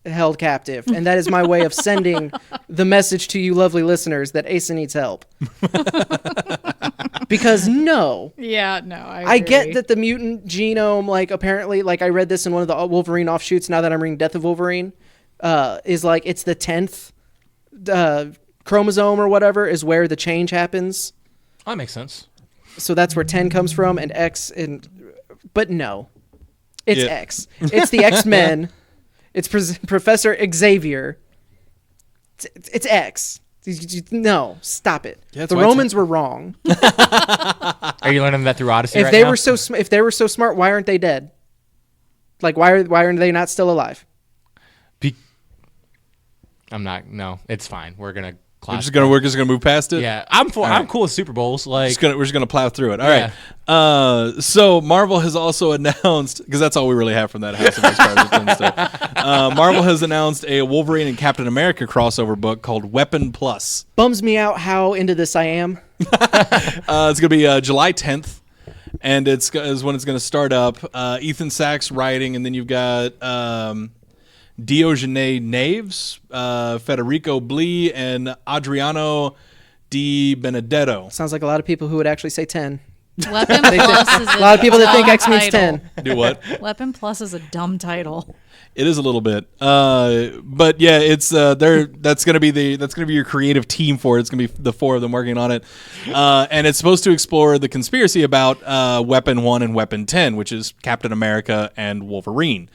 held captive, and that is my way of sending the message to you lovely listeners that Asa needs help. Because no. Yeah, no, I get that the mutant genome, apparently, I read this in one of the Wolverine offshoots, now that I'm reading Death of Wolverine, is it's the 10th chromosome or whatever is where the change happens. That makes sense. So that's where 10 comes from, and X, but no. It's X. It's the X-Men. It's Professor Xavier. It's X. No, stop it. Yeah, the Romans were wrong. Are you learning that through Odyssey If right they now? were if they were so smart, why aren't they dead? Why are they not still alive? I'm not. No, it's fine. We're gonna. We're just gonna move past it. Yeah, I'm right. cool with Super Bowls. We're just gonna plow through it. All Yeah. right. So Marvel has also announced, because that's all we really have from that House of X Powers of 10 stuff. Marvel has announced a Wolverine and Captain America crossover book called Weapon Plus. Bums me out how into this I am. It's gonna be July 10th, and is when it's gonna start up. Ethan Sachs writing, and then you've got Diogenes Naves, Federico Blee, and Adriano Di Benedetto. Sounds like a lot of people who would actually say 10. Weapon Plus is A lot of people that dumb think X means title. 10. Do what? Weapon Plus is a dumb title. It is a little bit, but yeah, it's that's gonna be your creative team for it. It's gonna be the 4 of them working on it, and it's supposed to explore the conspiracy about Weapon 1 and Weapon 10, which is Captain America and Wolverine.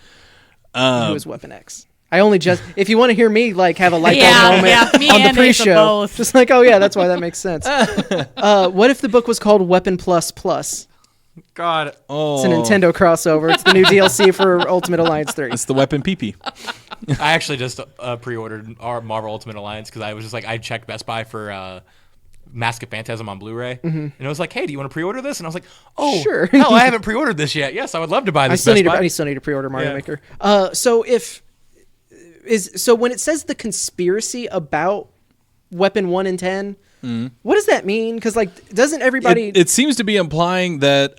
Who is Weapon X? I only just, if you want to hear me have a light bulb Yeah, moment yeah, me on the and Asa pre-show, both. just oh yeah, that's why that makes sense. What if the book was called Weapon Plus Plus? God. Oh, It's a Nintendo crossover. It's the new DLC for Ultimate Alliance 3. it's the Weapon PP. I actually just pre-ordered our Marvel Ultimate Alliance because I was just I checked Best Buy for Mask of Phantasm on Blu-ray, and it was like, hey, do you want to pre-order this? And I was like, oh, Sure. hell, I haven't pre-ordered this yet. Yes, I would love to buy this. I Best still Buy. need to pre-order Mario Yeah. Maker. So when it says the conspiracy about Weapon 1 and 10, what does that mean? Because doesn't everybody? It seems to be implying that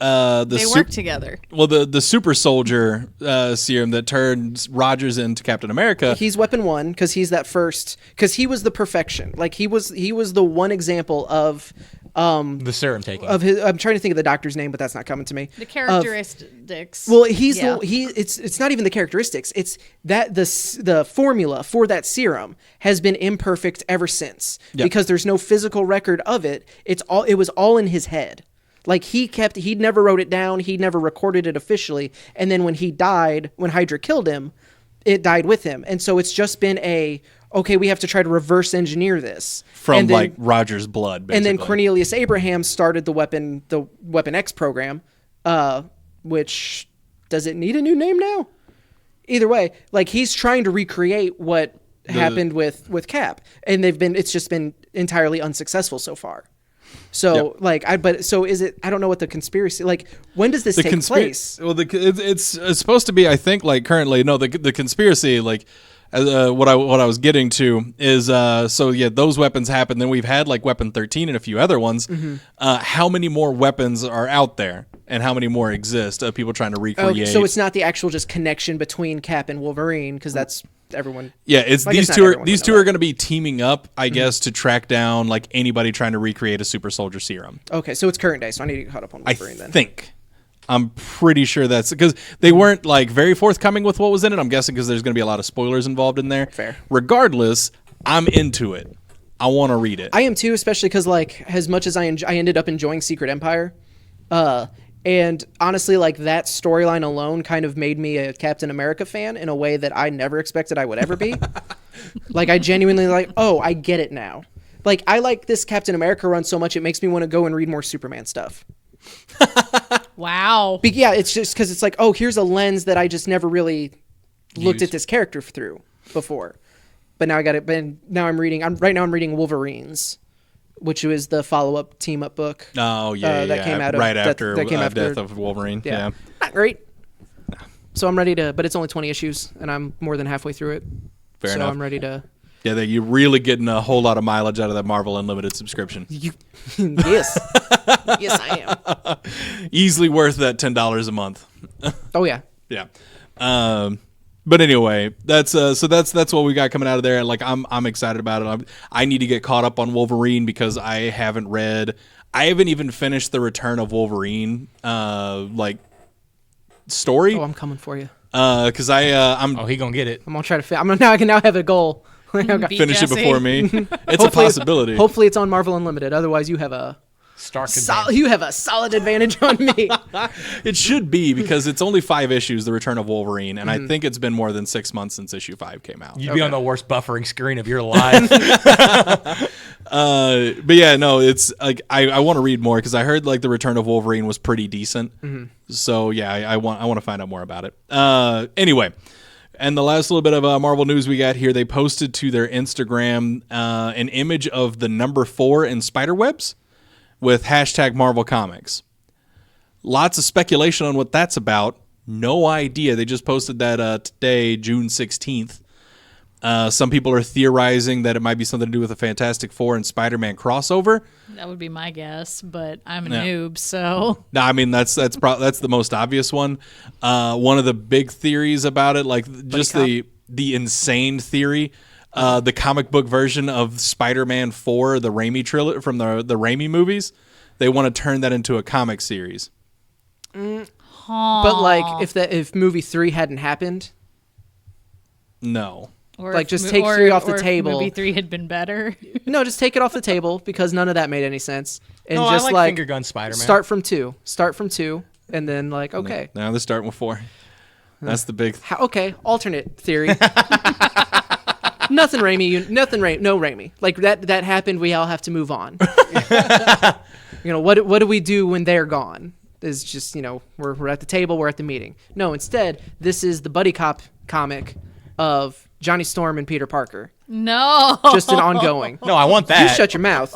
They work together. well, the super soldier serum that turns Rogers into Captain America. He's Weapon 1 because he's that first. Because he was the perfection. He was the one example of The serum taking. of his. I'm trying to think of the doctor's name, but that's not coming to me. The characteristics. Well, he's Yeah. it's not even the characteristics. It's that the formula for that serum has been imperfect ever since because there's no physical record of it. It was all in his head. He never wrote it down. He never recorded it officially. And then when he died, when Hydra killed him, it died with him. And so it's just been okay, we have to try to reverse engineer this from and then, Rogers' blood, basically. and then Cornelius Abraham started the Weapon X program, which does it need a new name now? Either way, he's trying to recreate what happened with Cap, and it's just been entirely unsuccessful so far. So is it? I don't know what the conspiracy. When does this take place? Well, it's supposed to be. I think currently, no. The conspiracy what I was getting to is those weapons happen. Then we've had Weapon 13 and a few other ones. Mm-hmm. How many more weapons are out there, and how many more exist of people trying to recreate? Okay, so it's not the actual just connection between Cap and Wolverine because that's everyone. Yeah, it's I guess these not two. everyone These would two know are going to be teaming up, I guess, to track down anybody trying to recreate a super soldier serum. Okay, so it's current day, so I need to get caught up on I Wolverine then. think. I'm pretty sure that's because they weren't like very forthcoming with what was in it. I'm guessing because there's going to be a lot of spoilers involved in there. Fair. Regardless, I'm into it. I want to read it. I am too, especially because like as much as I ended up enjoying Secret Empire, and honestly, like that storyline alone kind of made me a Captain America fan in a way that I never expected I would ever be. Like I genuinely like, oh, I get it now. Like I like this Captain America run so much it makes me want to go and read more Superman stuff. Wow. Yeah, it's just because it's like, oh, here's a lens that I just never really looked Used. at this character through before. But now I got it. But now I'm reading. I'm reading Wolverines, which was the follow-up team-up book. Oh yeah, that came out of right after that came after Death of Wolverine. Yeah. Yeah. Not great. So I'm ready to. But it's only 20 issues, and I'm more than halfway through it. Fair so enough. I'm ready to. Yeah, you're really getting a whole lot of mileage out of that Marvel Unlimited subscription. Yes, yes, I am. Easily worth that $10 a month. Oh yeah. Yeah. But anyway, that's what we got coming out of there. Like I'm excited about it. I need to get caught up on Wolverine because I haven't even finished the Return of Wolverine like story. Oh, I'm coming for you. Because I'm Oh, he gonna get it. I'm gonna try to. I can now have a goal. Beat finish it Jesse. before me. It's a possibility. Hopefully, it's on Marvel Unlimited. Otherwise, you have a Stark solid advantage on me. It should be because it's only 5 issues, The Return of Wolverine, and I think it's been more than 6 months since issue 5 came out. You'd be on the worst buffering screen of your life. But yeah, no, it's like I want to read more because I heard like The Return of Wolverine was pretty decent. So yeah, I want to find out more about it. Anyway, and the last little bit of Marvel news we got here, they posted to their Instagram an image of the number 4 in Spiderwebs with hashtag Marvel Comics. Lots of speculation on what that's about. No idea. They just posted that today, June 16th. Some people are theorizing that it might be something to do with the Fantastic Four and Spider-Man crossover. That would be my guess, but I'm a noob, so. No, I mean that's the most obvious one. One of the big theories about it, like just the insane theory, the comic book version of Spider-Man 4, the Raimi trilogy from the Raimi movies, they want to turn that into a comic series. But like, if movie 3 hadn't happened, No. Or like, if just mo- take or- 3 off the or if table. Movie 3 had been better. no, just take it off the table because none of that made any sense. And No, just I like finger gun Spider-Man. Start from 2, and then like okay, Now they're starting with 4. That's the big. okay, alternate theory. Nothing Raimi, no Raimi. Like that happened. We all have to move on. What do we do when they're gone? Is just we're at the table, we're at the meeting. No, instead this is the buddy cop comic of Johnny Storm and Peter Parker. No. Just an ongoing. No, I want You that. shut your mouth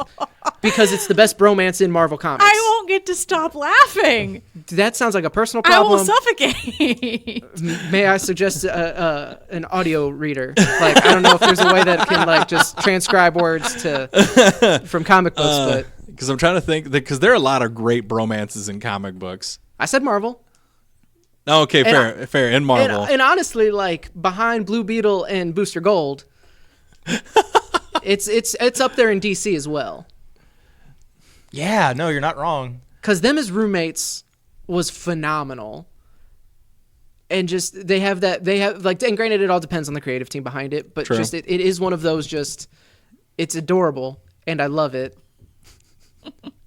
because it's the best bromance in Marvel Comics. I won't get to stop laughing. That sounds like a personal I will problem. suffocate. May I suggest an audio reader? Like I don't know if there's a way that can like just transcribe words from comic books, but Because I'm trying to think, because there are a lot of great bromances in comic books. I said Marvel. Oh, okay, fair. In Marvel. And honestly, like behind Blue Beetle and Booster Gold, it's up there in DC as well. Yeah, no, you're not wrong. Because them as roommates was phenomenal. And just they have like, and granted, it all depends on the creative team behind it, but True. just it is one of those it's adorable and I love it.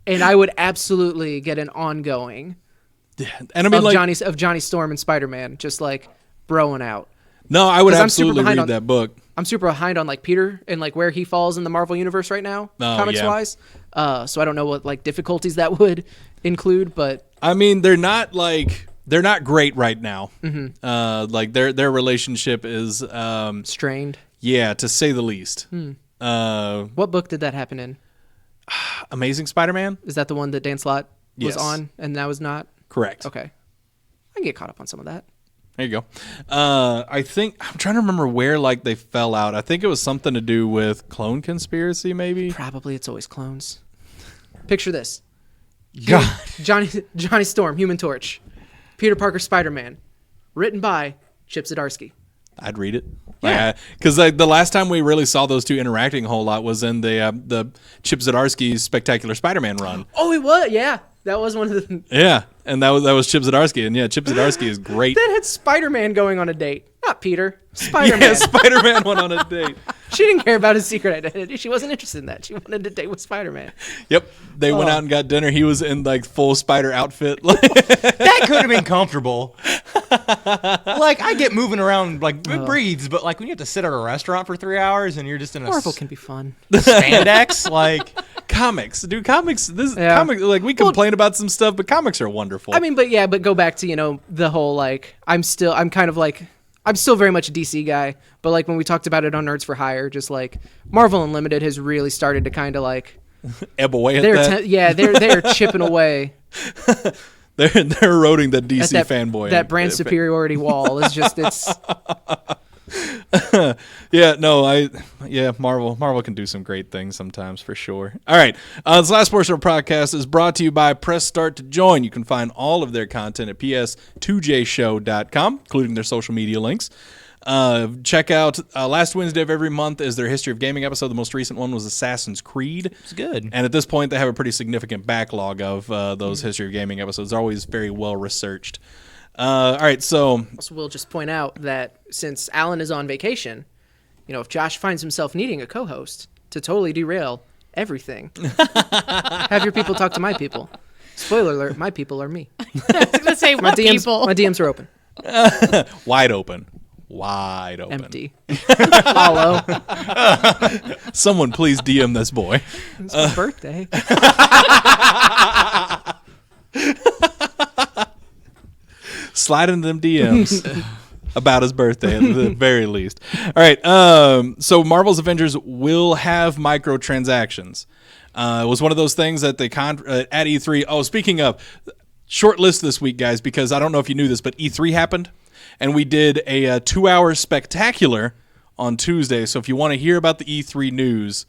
And I would absolutely get an ongoing And I mean, of Johnny Storm and Spider-Man just like broing out. no, I would 'Cause I'm super absolutely behind read on- that book. I'm super behind on like Peter and like where he falls in the Marvel universe right now, comics wise. So I don't know what like difficulties that would include, but I mean, they're not great right now. Like their relationship is, strained. yeah, to say the least. What book did that happen in? Amazing Spider-Man, Is that the one that Dan Slott was Yes. on and that was not? correct. Okay. I can get caught up on some of that. There you go. I think I'm trying to remember where like they fell out. I think it was something to do with clone conspiracy, maybe. Probably it's always clones. Picture this. God. Johnny Storm, Human Torch. Peter Parker, Spider-Man. Written by Chip Zdarsky. I'd read it. Yeah. Because like the last time we really saw those two interacting a whole lot was in the Chip Zdarsky's Spectacular Spider-Man run. Oh, it was? Yeah. That was one of the Yeah, and that was Chip Zdarsky, and yeah, Chip Zdarsky is great. that had Spider-Man going on a date. Not Peter. Spider-Man. Yeah, Spider-Man went on a date. She didn't care about his secret identity. She wasn't interested in that. She wanted to date with Spider-Man. Yep, they went out and got dinner. He was in like full spider outfit. That could have been comfortable. Like, I get moving around, like, it breathes, but, like, when you have to sit at a restaurant for 3 hours and you're just in a Marvel can be fun. spandex, like... Comics, dude. Comics. Yeah. Comics. Like we complain about some stuff, but comics are wonderful. I mean, but go back to, the whole, like, I'm still very much a DC guy, but, like, when we talked about it on Nerds for Hire, just, like, Marvel Unlimited has really started to kind of, like... ebb away at that. They're chipping away. They're eroding that DC That fanboy. That brand superiority wall is just, it's... Marvel can do some great things sometimes for sure. All right, this last portion of our podcast is brought to you by Press Start to Join. You can find all of their content at ps2jshow.com, including their social media links. Check out last Wednesday of every month is their History of Gaming episode. The most recent one was Assassin's Creed. It's good. And at this point, they have a pretty significant backlog of those History of Gaming episodes. They're always very well researched. All right, so We'll just point out that since Alan is on vacation, if Josh finds himself needing a co-host to totally derail everything, have your people talk to my people. Spoiler alert, my people are me. I was going to say, what people? My DMs are open. wide open. Empty. Hollow. Someone please DM this boy. It's my birthday. Slide into them DMs about his birthday at the very least. All right. So Marvel's Avengers will have microtransactions. It was one of those things that they at E3. Oh, speaking of, short list this week, guys, because I don't know if you knew this, but E3 happened, and we did a 2-hour spectacular on Tuesday. So if you want to hear about the E3 news,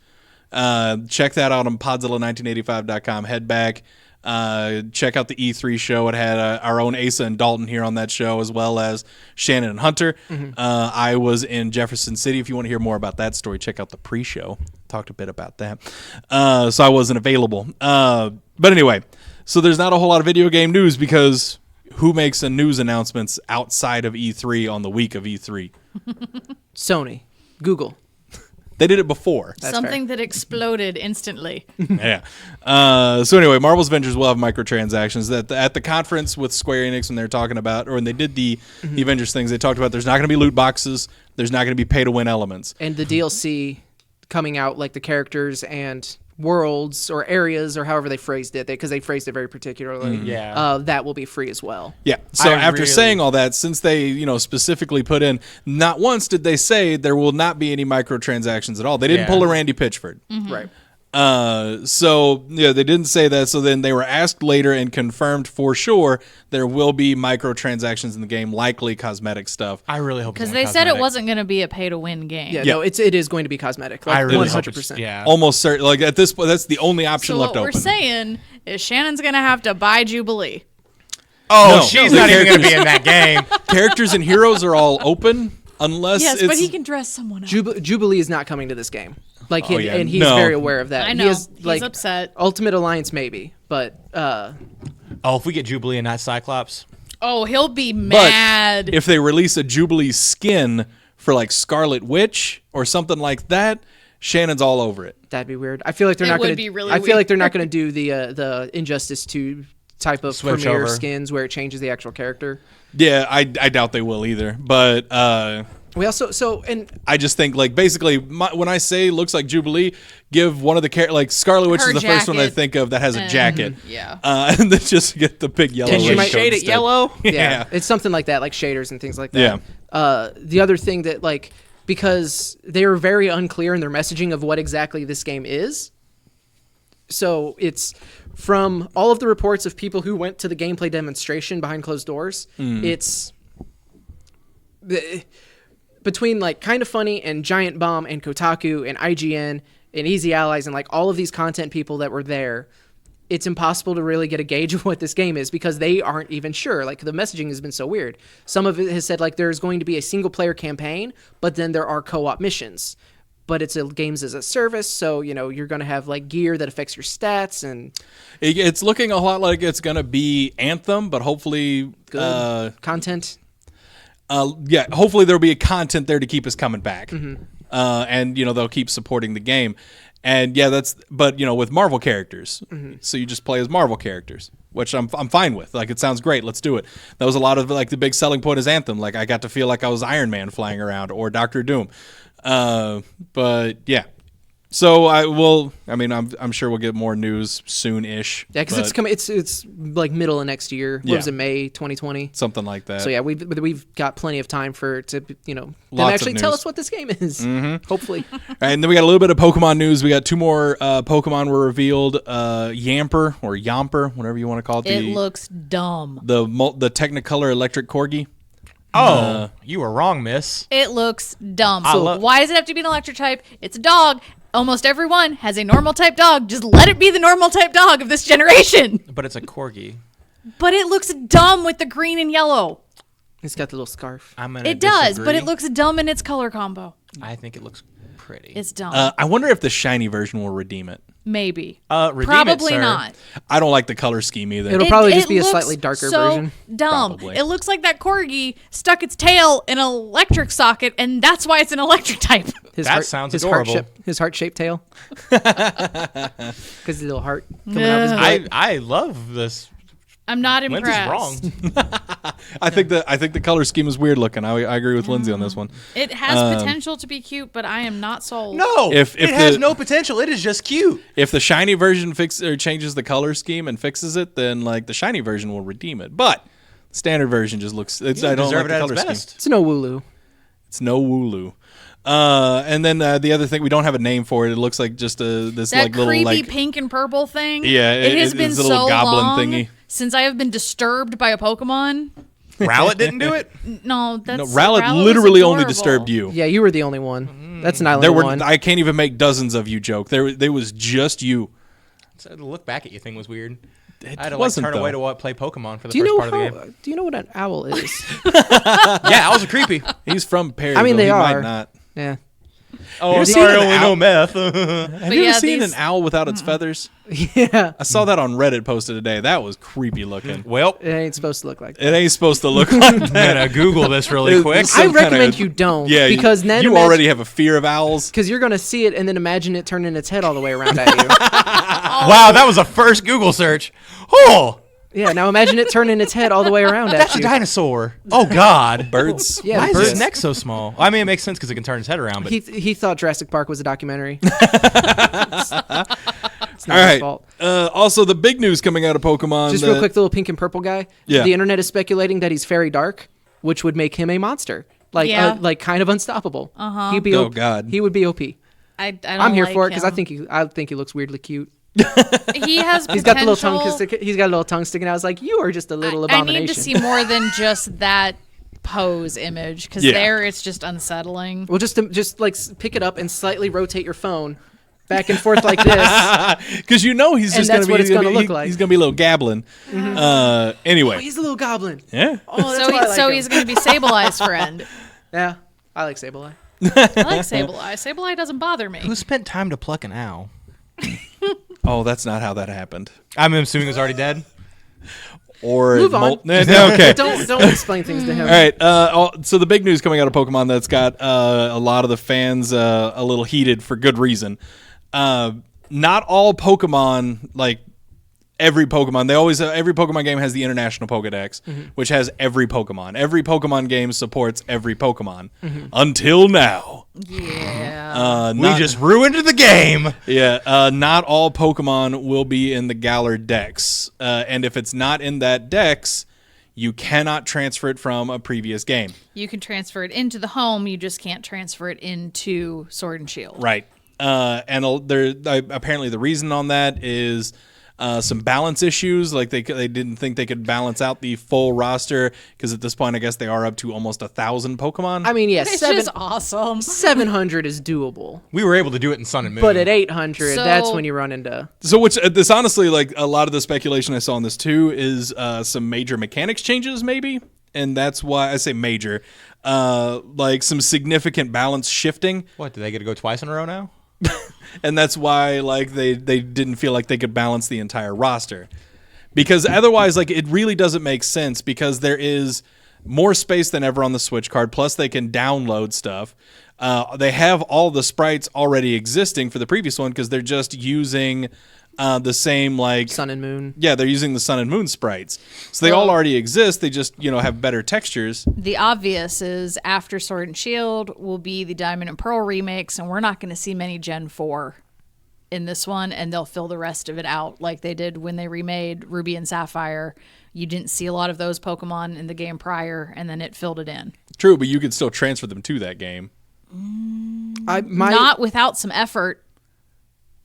check that out on podzilla1985.com. Head back. Check out the E3 show. It had our own Asa and Dalton here on that show, as well as Shannon and Hunter. I was in Jefferson City. If you want to hear more about that story, check out the pre-show. Talked a bit about that. So I wasn't available. But anyway, so there's not a whole lot of video game news because who makes a news announcements outside of E3 on the week of E3? Sony. Google. They did it before. That's Something that exploded instantly. Yeah. So anyway, Marvel's Avengers will have microtransactions. At the conference with Square Enix, when they're talking about, or when they did the Avengers things, they talked about there's not going to be loot boxes. There's not going to be pay-to-win elements. And the DLC coming out, like the characters and worlds or areas or however they phrased it, because they phrased it very particularly. Yeah. That will be free as well. Yeah. So after saying all that, since they specifically put in, not once did they say there will not be any microtransactions at all. They didn't pull a Randy Pitchford. Right. So yeah, they didn't say that. So then they were asked later and confirmed for sure there will be microtransactions in the game, likely cosmetic stuff. I really hope Because they said it wasn't going to be a pay-to-win game. Yeah, no, it is going to be cosmetic. Like I really 100%. Yeah. Almost certain. Like at this point, that's the only option So left what open. we're saying is Shannon's going to have to buy Jubilee. Oh, No. she's No. not even going to be in that game. Characters and heroes are all open unless Yes, it's but he can dress someone else. Jubilee is not coming to this game. Like, Oh, yeah. and he's No. very aware of that. I know. He is, He's upset. Ultimate Alliance maybe, but Oh, if we get Jubilee and not Cyclops. Oh, he'll be But mad. if they release a Jubilee skin for like Scarlet Witch or something like that, Shannon's all over it. that'd be weird. I feel like they're It not would going be to. really I feel like they're weird. not going to do the Injustice 2 type of Switch premiere over. skins where it changes the actual character. Yeah, I doubt they will either. But We also and I just think like basically when I say looks like Jubilee, give one of the like Scarlet Witch Her is the first one I jacket. think of that has a jacket. Yeah. And then just get the big yellow. Can she raincoat shade it instead. yellow? yeah, it's something like that, like shaders and things like that. Yeah. The other thing that like because they were very unclear in their messaging of what exactly this game is. So it's from all of the reports of people who went to the gameplay demonstration behind closed doors. It's between like Kind of Funny and Giant Bomb and Kotaku and IGN and Easy Allies and like all of these content people that were there. It's impossible to really get a gauge of what this game is because they aren't even sure. Like the messaging has been so weird. Some of it has said like there's going to be a single player campaign, but then there are co-op missions. but it's a games as a service, so you're going to have like gear that affects your stats and It's looking a lot like it's going to be Anthem, but hopefully good content. Hopefully there'll be a content there to keep us coming back. And they'll keep supporting the game. And but with Marvel characters. So you just play as Marvel characters, which I'm fine with. Like, it sounds great. Let's do it. That was a lot of like the big selling point is Anthem. Like, I got to feel like I was Iron Man flying around or Doctor Doom. But yeah. So I'm sure we'll get more news soon-ish. Yeah, because it's coming. It's like middle of next year. What was it, May 2020? Something like that. So yeah, we've got plenty of time to them Lots actually of tell news. us what this game is. Hopefully. All right, and then we got a little bit of Pokemon news. We got 2 more Pokemon were revealed. Yamper or Yamper, whatever you want to call it. It looks dumb. The Technicolor Electric Corgi. Oh, you were wrong, miss. It looks dumb. So why does it have to be an electric type? It's a dog. Almost everyone has a normal type dog. Just let it be the normal type dog of this generation. But it's a corgi. But it looks dumb with the green and yellow. It's got the little scarf. It does, but it looks dumb in its color combo. I think it looks pretty. It's dumb. I wonder if the shiny version will redeem it. Maybe. Redeem Probably it, sir. not. I don't like the color scheme either. It'll probably just be a looks slightly darker so version. Dumb. Probably. It looks like that corgi stuck its tail in an electric socket, and that's why it's an electric type. That sounds adorable. His heart-shaped tail. Because the little heart coming out of his butt. I love this. I'm not Lindsay's impressed. wrong. I think the color scheme is weird looking. I agree with Lindsay on this one. It has potential to be cute, but I am not sold. No, If it has no potential. It is just cute. If the shiny version changes the color scheme and fixes it, then like the shiny version will redeem it. But the standard version just looks. I don't deserve like it the at color its scheme. best. It's no Wooloo. It's no Wooloo. And then the other thing, we don't have a name for it. It looks like just this That like little creepy like pink and purple thing. Yeah, it has been it's a so little goblin long thingy. since I have been disturbed by a Pokemon. Rowlet didn't do it. No, that's no, Rowlet was literally only adorable. disturbed you. Yeah, you were the only one. That's an island There were one. I can't even make dozens of you joke. There was just you. So the look back at you thing was weird. It I had to wasn't, turn away though. to play Pokemon for the do you first know part of the game. do you know what an owl is? Yeah, owls are creepy. He's from Perry. I mean, they he are. Might not. Yeah. Oh, you sorry, seen an only owl? know meth. Have you yeah, ever seen these- an owl without its feathers? Yeah. I saw that on Reddit posted today. That was creepy looking. Well, It ain't supposed to look like that. It ain't supposed to look like I'm that. gonna Google this really quick. Some I kinda- recommend you don't. Yeah, because then you already have a fear of owls. because you're gonna see it and then imagine it turning its head all the way around at you. Wow, that was a first Google search. Oh, Yeah. Now imagine it turning its head all the way around that's at a you. dinosaur. Oh God. Birds. Yeah, Why is birds. his neck so small? I mean, it makes sense because it can turn his head around. But He thought Jurassic Park was a documentary. It's not All his right. fault. Also, the big news coming out of Pokemon. Just real quick, the little pink and purple guy. Yeah. The internet is speculating that he's very dark, which would make him a monster. Like, Yeah. like kind of unstoppable. He'd be Oh, God. He would be OP. I don't I'm here like for it because him. I think he looks weirdly cute. He has He's got the little tongue. potential. He's got a little tongue sticking out. I was like, you are just a little I abomination. need to see more than just that pose image because Yeah. there it's just unsettling. Well, just like pick it up and slightly rotate your phone back and forth like this. Because he's And just that's gonna be. what it's gonna he- look like. He's gonna be a little gabbling. Anyway. Oh, he's a little goblin. Yeah. Oh, that's why I like him. He's going to be Sableye's friend. Yeah, I like Sableye. I like Sableye. Sableye doesn't bother me. who spent time to pluck an owl? Oh, that's not how that happened. I'm assuming it's already dead. Or Move on. Okay. Don't explain things to him. All right. So the big news coming out of Pokemon that's got a lot of the fans a little heated for good reason. Not all Pokemon, like every Pokemon, every Pokemon game has the International Pokedex, which has every Pokemon. Every Pokemon game supports every Pokemon until now. Yeah. We just ruined the game. Yeah, not all Pokemon will be in the Galar Dex, and if it's not in that Dex, you cannot transfer it from a previous game. You can transfer it into the home. You just can't transfer it into Sword and Shield. Right. And apparently the reason on that is some balance issues. Like they didn't think they could balance out the full roster because at this point, I guess they are up to almost 1,000 Pokemon. I mean, yeah, It's just awesome. 700 is doable, We were able to do it in Sun and Moon. but at 800, So- that's when you run into. So this honestly, like a lot of the speculation I saw on this too is some major mechanics changes maybe. And that's why I say major. like some significant balance shifting. What, do they get to go twice in a row now? And that's why like they didn't feel like they could balance the entire roster. Because otherwise, like, it really doesn't make sense because there is more space than ever on the Switch card. Plus, they can download stuff. They have all the sprites already existing for the previous one because they're just using the same, like... Sun and Moon. Yeah, they're using the Sun and Moon sprites. So they all already exist. They just, have better textures. The obvious is after Sword and Shield will be the Diamond and Pearl remakes, and we're not going to see many Gen 4 in this one, and they'll fill the rest of it out like they did when they remade Ruby and Sapphire. You didn't see a lot of those Pokemon in the game prior, and then it filled it in. True, but you could still transfer them to that game. Not without some effort.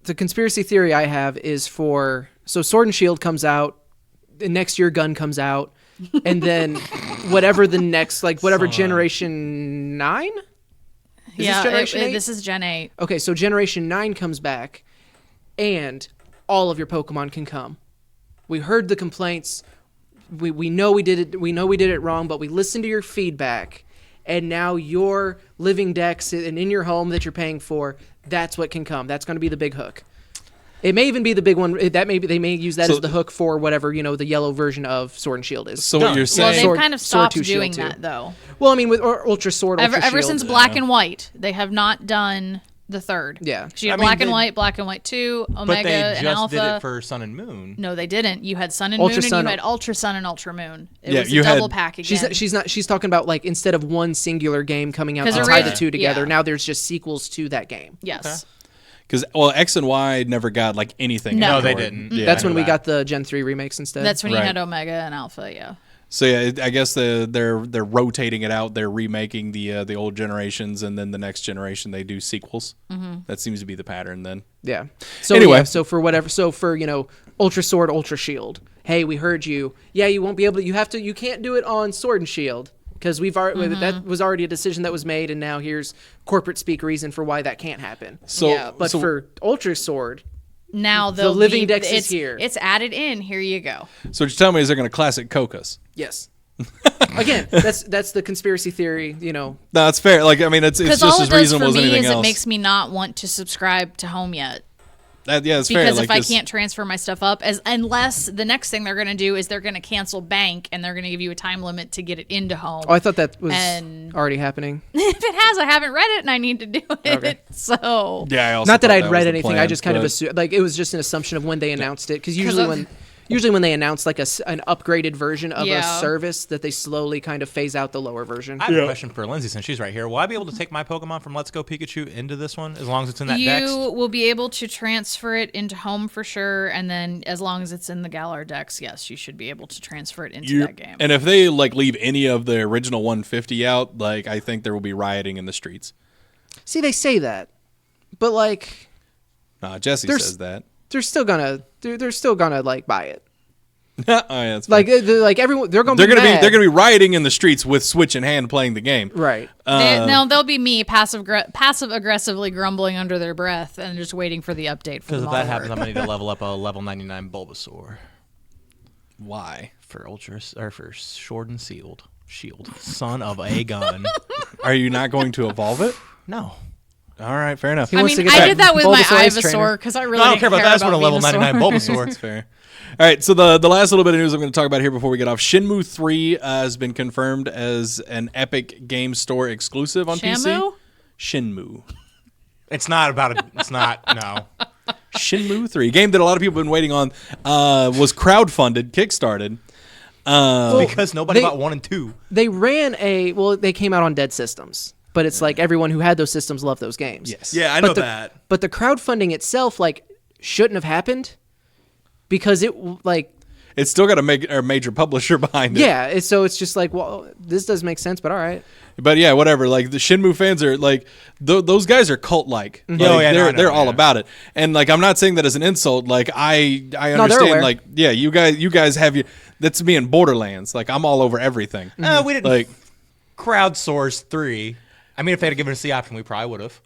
The conspiracy theory I have is so Sword and Shield comes out, the next year Gun comes out, and then whatever the next, like whatever Generation 9? This is Gen 8. Okay, so Generation 9 comes back, and all of your Pokemon can come. We heard the complaints. We know we did it. We know we did it wrong, but we listened to your feedback, and now your living decks and in your home that you're paying for, that's what can come. That's going to be the big hook. It may even be the big one. They may use that as the hook for whatever the yellow version of Sword and Shield is. So what you're saying? Well, they've kind of stopped doing that though. Well, I mean, with Ultra Sword, Ultra ever Shield. since Black and White, they have not done the third. Yeah. So you have Black and White 2, Omega, But they and just Alpha. did it for Sun and Moon. No, they didn't. You had Sun and Ultra Moon, Sun, and you had Ultra Sun and Ultra Moon. It Yeah, was you a double had- pack again. She's talking about like instead of one singular game coming out to 'Cause tie okay. the two together. Yeah. Now there's just sequels to that game. Yes. Because X and Y never got like anything. No. No, they afterward. didn't. Yeah. That's when we that. got the Gen 3 remakes instead. That's when you Right. had Omega and Alpha. Yeah. So yeah, I guess they're rotating it out. They're remaking the old generations, and then the next generation they do sequels. Mm-hmm. That seems to be the pattern then. Yeah. So Anyway. so for Ultra Sword, Ultra Shield. Hey, we heard you. Yeah, you won't be able to. You can't do it on Sword and Shield because that was already a decision that was made, and now here's corporate speak reason for why that can't happen. So, Yeah, But for Ultra Sword, Now The living dex is it's here. It's added in. Here you go. so what you're telling me is they're going to classic Cocos? yes. Again, that's the conspiracy theory. No, that's fair. Like I mean, it's Because just all it as does reasonable for as me anything is else. it makes me not want to subscribe to Home yet. That's fair. Because Like if I this- can't transfer my stuff up, unless the next thing they're going to do is they're going to cancel bank and they're going to give you a time limit to get it into Home. Oh, I thought that was And- already happening. If it has, I haven't read it and I need to do it. Okay. So Yeah, I also Not that thought I'd was read the anything. plan, I just kind of but- assumed, like, it was just an assumption of when they announced it. Because usually when they announce like an upgraded version of a Yeah. service, that they slowly kind of phase out the lower version. I have a question for Lindsay since she's right here. Will I be able to take my Pokemon from Let's Go Pikachu into this one as long as it's in that dex? you will be able to transfer it into Home for sure, and then as long as it's in the Galar Dex, yes, you should be able to transfer it into that game. And if they like leave any of the original 150 out, like I think there will be rioting in the streets. See, they say that, but like Jesse There's- says that. they're still gonna like buy it. Oh, yeah, that's Like fine. everyone, they're gonna they're be gonna mad. be rioting in the streets with Switch in hand playing the game. right. They'll be me passive aggressively grumbling under their breath and just waiting for the update for Because the if model that happens, I'm word. going to need to level up a level 99 Bulbasaur Why? for for Sword and Shield. Son of a gun. Are you not going to evolve it? No. All right, fair enough. He I wants mean, to get I did that with my Bulbasaur Ice Ivysaur Trainer. because I really I don't didn't care about that. I just want a level Venusaur. 99 Bulbasaur. That's fair. All right, so the last little bit of news I'm going to talk about here before we get off, Shenmue 3 has been confirmed as an Epic Game Store exclusive on Shamu? PC. Shenmue. It's not about it. It's not. No. Shenmue 3, a game that a lot of people have been waiting on, was crowdfunded, kickstarted. Because nobody they- bought 1 and 2. They ran they came out on dead systems, but it's like everyone who had those systems loved those games. Yes. Yeah, I But know the- that. But the crowdfunding itself shouldn't have happened because It's still got a major publisher behind it. so it's just like, well, this does make sense, but all right. But yeah, whatever. Like the Shenmue fans are like those guys are cult-like. Mm-hmm. Like, Oh, yeah, no, I know, they're all yeah. about it. And like I'm not saying that as an insult. Like I they're understand. aware. Like yeah, you guys have you. That's me in Borderlands. Like I'm all over everything. We didn't Like crowdsource 3. I mean, if they had given us the option, we probably would have.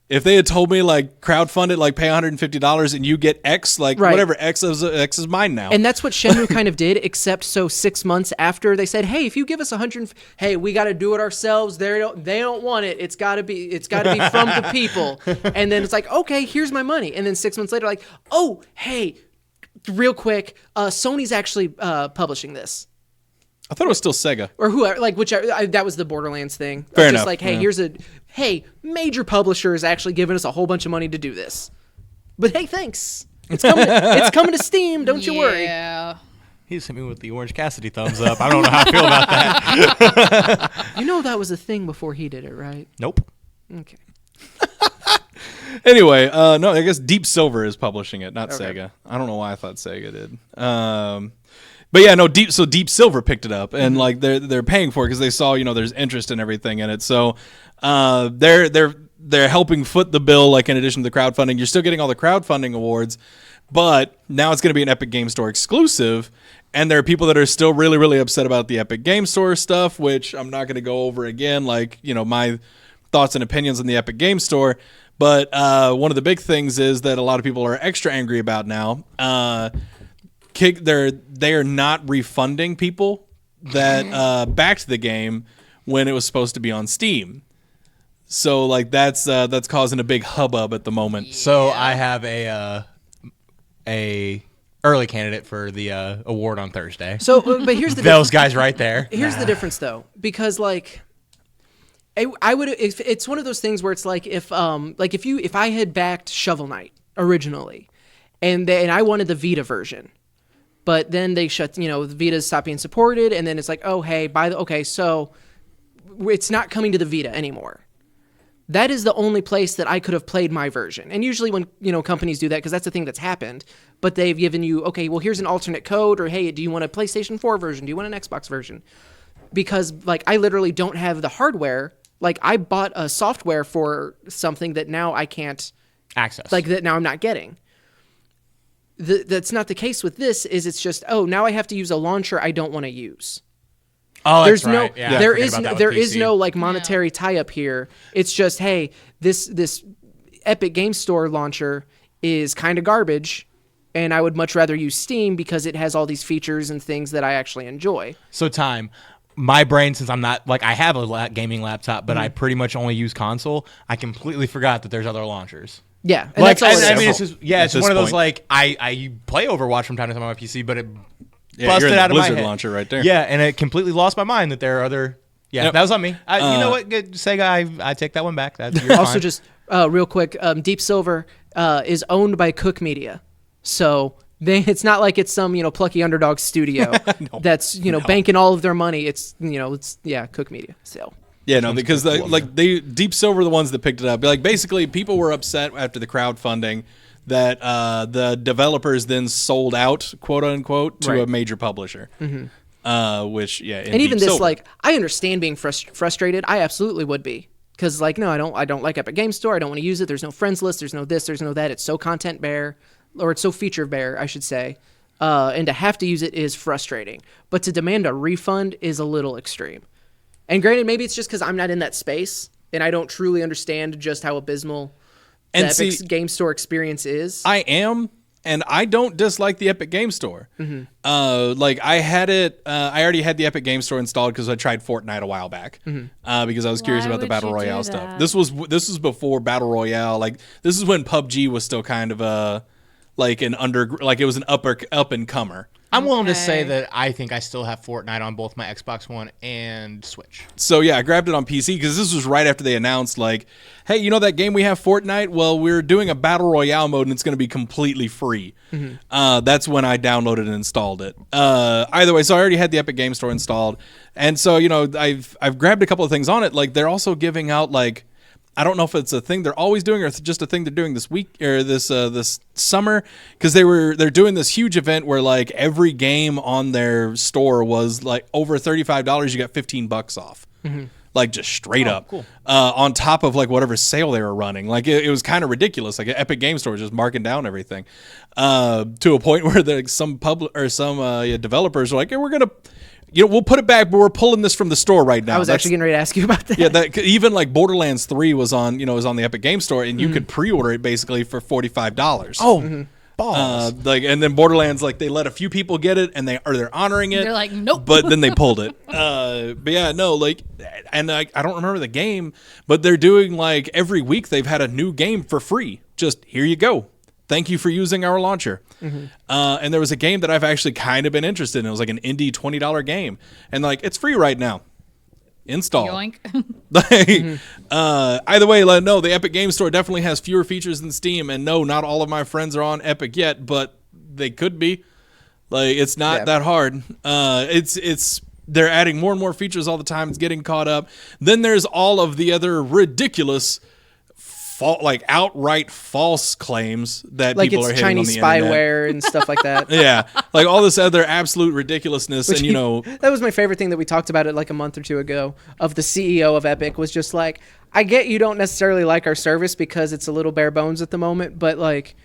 If they had told me like crowdfund it, like pay $150 and you get X, like Right. whatever X is mine now. And that's what Shenmue kind of did, except so 6 months after they said, "Hey, if you give us 100, hey, we got to do it ourselves. They don't want it. It's got to be from the people." And then it's like, "Okay, here's my money." And then 6 months later, like, "Oh, hey, real quick, Sony's actually publishing this." I thought it was still Sega. Or whoever, like whichever. That was the Borderlands thing. Fair Just enough, like, hey, yeah. major publisher is actually giving us a whole bunch of money to do this. But hey, thanks. It's coming. It's coming to Steam. Don't you worry. Yeah. He just hit me with the Orange Cassidy thumbs up. I don't know how I feel about that. You know that was a thing before he did it, right? Nope. Okay. Anyway, no, I guess Deep Silver is publishing it, not Okay. Sega. I don't know why I thought Sega did. But yeah, no, Deep Silver picked it up, and like they're paying for it because they saw there's interest and everything in it. So they're helping foot the bill. Like in addition to the crowdfunding, you're still getting all the crowdfunding awards, but now it's going to be an Epic Game Store exclusive. And there are people that are still really, really upset about the Epic Game Store stuff, which I'm not going to go over again. Like my thoughts and opinions on the Epic Game Store. But one of the big things is that a lot of people are extra angry about now. They are not refunding people that backed the game when it was supposed to be on Steam. So like that's causing a big hubbub at the moment. So I have a early candidate for the award on Thursday. So, but here's the Those guys right there. Here's the difference, though, because like, I would. If it's one of those things where it's like if I had backed Shovel Knight originally, and I wanted the Vita version, but then they shut. The Vita stopped being supported, and then it's like, oh hey, so it's not coming to the Vita anymore. That is the only place that I could have played my version. And usually when, companies do that, because that's the thing that's happened, but they've given you, okay, well, here's an alternate code, or hey, do you want a PlayStation 4 version? Do you want an Xbox version? Because, like, I literally don't have the hardware. Like, I bought a software for something that now I can't Access. like, that now I'm not getting. That's not the case with this, it's just, oh, now I have to use a launcher I don't want to use. Oh, There's that's right. no, Yeah, I there forget is about that with there is PC. no like monetary tie-up here. It's just, hey, this Epic Game Store launcher is kind of garbage, and I would much rather use Steam because it has all these features and things that I actually enjoy. So my brain, since I'm not like I have a gaming laptop, but I pretty much only use console. I completely forgot that there's other launchers. Yeah, and Like, that's all it is. I mean, it's just At it's this one of those point. like I play Overwatch from time to time on my PC, but it Yeah, busted you're in the out of my Blizzard head. launcher right there. Yeah, and it completely lost my mind that there are other. Yeah, Yep. that was on me. You know what, good Sega, I take that one back. You're Also, fine. just real quick, Deep Silver is owned by Cook Media, so it's not like it's some plucky underdog studio that's banking all of their money. It's Cook Media. So Yeah, no, because Deep Silver are the ones that picked it up. Like basically, people were upset after the crowdfunding that the developers then sold out, quote unquote, to Right. a major publisher. Which and even Deep this, Silver. like, I understand being frustrated. I absolutely would be, because like, no, I don't like Epic Game Store. I don't want to use it. There's no friends list. There's no this. There's no that. It's so content bare, or it's so feature bare, I should say. And to have to use it is frustrating. But to demand a refund is a little extreme. And granted, maybe it's just because I'm not in that space and I don't truly understand just how abysmal the And Epic see, Game Store experience is. I am, and I don't dislike the Epic Game Store. Like I had it, I already had the Epic Game Store installed because I tried Fortnite a while back because I was curious Why about the would Battle you do Royale that? stuff. This was before Battle Royale. Like this is when PUBG was still kind of it was an up and comer. I'm willing to say Okay. that I think I still have Fortnite on both my Xbox One and Switch. So yeah, I grabbed it on PC because this was right after they announced like, hey, that game we have Fortnite? Well, we're doing a Battle Royale mode and it's going to be completely free. That's when I downloaded and installed it. Either way, so I already had the Epic Game Store installed. And so, I've grabbed a couple of things on it. Like they're also giving out like, I don't know if it's a thing they're always doing or it's just a thing they're doing this week or this summer, because they're doing this huge event where like every game on their store was like over $35. You got $15 off, like just straight up, cool. On top of like whatever sale they were running. Like it was kind of ridiculous. Like Epic Game Store was just marking down everything to a point where some developers are like, hey, we're gonna. we'll put it back, but we're pulling this from the store right now. I was actually getting ready to ask you about that. Yeah, that even like Borderlands 3 was on the Epic Game Store, and you could pre-order it basically for $45. Oh, balls. And then Borderlands, like they let a few people get it, and they're honoring it. They're like, nope. But then they pulled it. But yeah, no, like, and I don't remember the game, but they're doing like every week they've had a new game for free. Just here you go. Thank you for using our launcher. And there was a game that I've actually kind of been interested in. It was like an indie $20 game, and like it's free right now. Install. Yoink. Either way, no, the Epic Game Store definitely has fewer features than Steam, and no, not all of my friends are on Epic yet, but they could be. Like, it's not that hard. They're adding more and more features all the time. It's getting caught up. Then there's all of the other ridiculous, outright false claims that Like people are it's hitting Chinese on the internet. spyware and stuff like that. Yeah, like all this other absolute ridiculousness, Which and that was my favorite thing that we talked about it like a month or two ago. Of the CEO of Epic was just like, I get you don't necessarily like our service because it's a little bare bones at the moment, but like,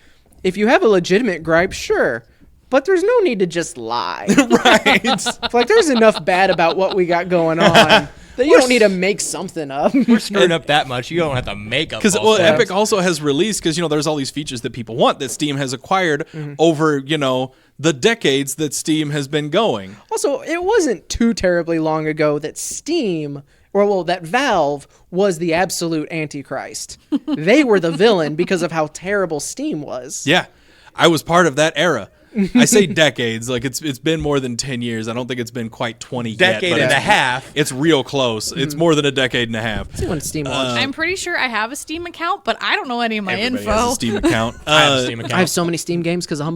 if you have a legitimate gripe, sure. But there's no need to just lie. right. Like, there's enough bad about what we got going on that you don't need to make something up. We're screwing up that much. You don't have to make up. Because false facts. Epic also has released, because there's all these features that people want that Steam has acquired over the decades that Steam has been going. Also, it wasn't too terribly long ago that that Valve was the absolute antichrist. They were the villain because of how terrible Steam was. Yeah, I was part of that era. I say decades, like it's been more than 10 years. I don't think it's been quite 20 Decade yet. and a half. It's real close. It's more than a decade and a half. When Steam launched. I'm pretty sure I have a Steam account, but I don't know any of my Everybody info. has a Steam account. I have a Steam account. I have so many Steam games because of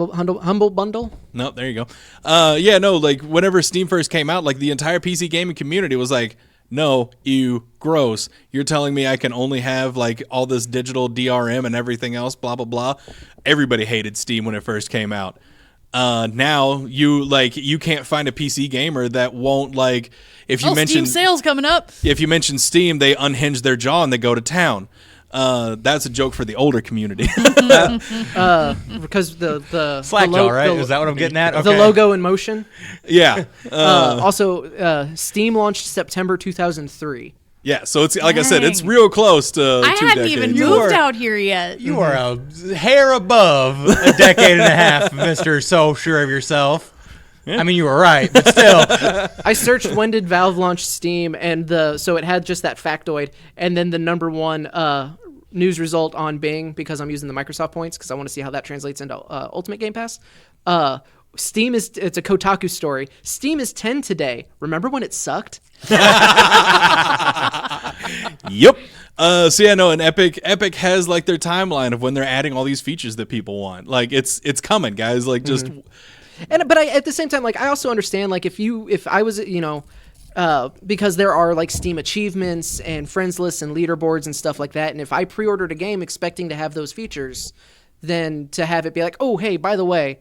Humble Bundle. No, there you go. Like whenever Steam first came out, like the entire PC gaming community was like, no, ew, gross. You're telling me I can only have like all this digital DRM and everything else, blah, blah, blah. Everybody hated Steam when it first came out. Now you can't find a PC gamer that won't if you mention Steam sales coming up. If you mention Steam, they unhinge their jaw and they go to town. That's a joke for the older community. Because the Slackjaw, right? Is that what I'm getting at? The Okay. logo in motion. Yeah. Also, Steam launched September 2003. Yeah. So it's like I said, it's Dang. real close to. I 2 hadn't decades. even You moved are- out here yet. You are a hair above a decade and a half, Mr. So Sure of Yourself. I mean, you were right, but still. I searched when did Valve launch Steam, and so it had just that factoid, and then the number one news result on Bing, because I'm using the Microsoft points because I want to see how that translates into Ultimate Game Pass. Steam it's a Kotaku story. Steam is 10 today. Remember when it sucked? Yep. So yeah, no, and Epic has like their timeline of when they're adding all these features that people want. Like it's coming, guys. Like just. But at the same time, like, I also understand, like, if I was, because there are like Steam achievements and friends lists and leaderboards and stuff like that, and if I pre-ordered a game expecting to have those features, then to have it be like, oh, hey, by the way,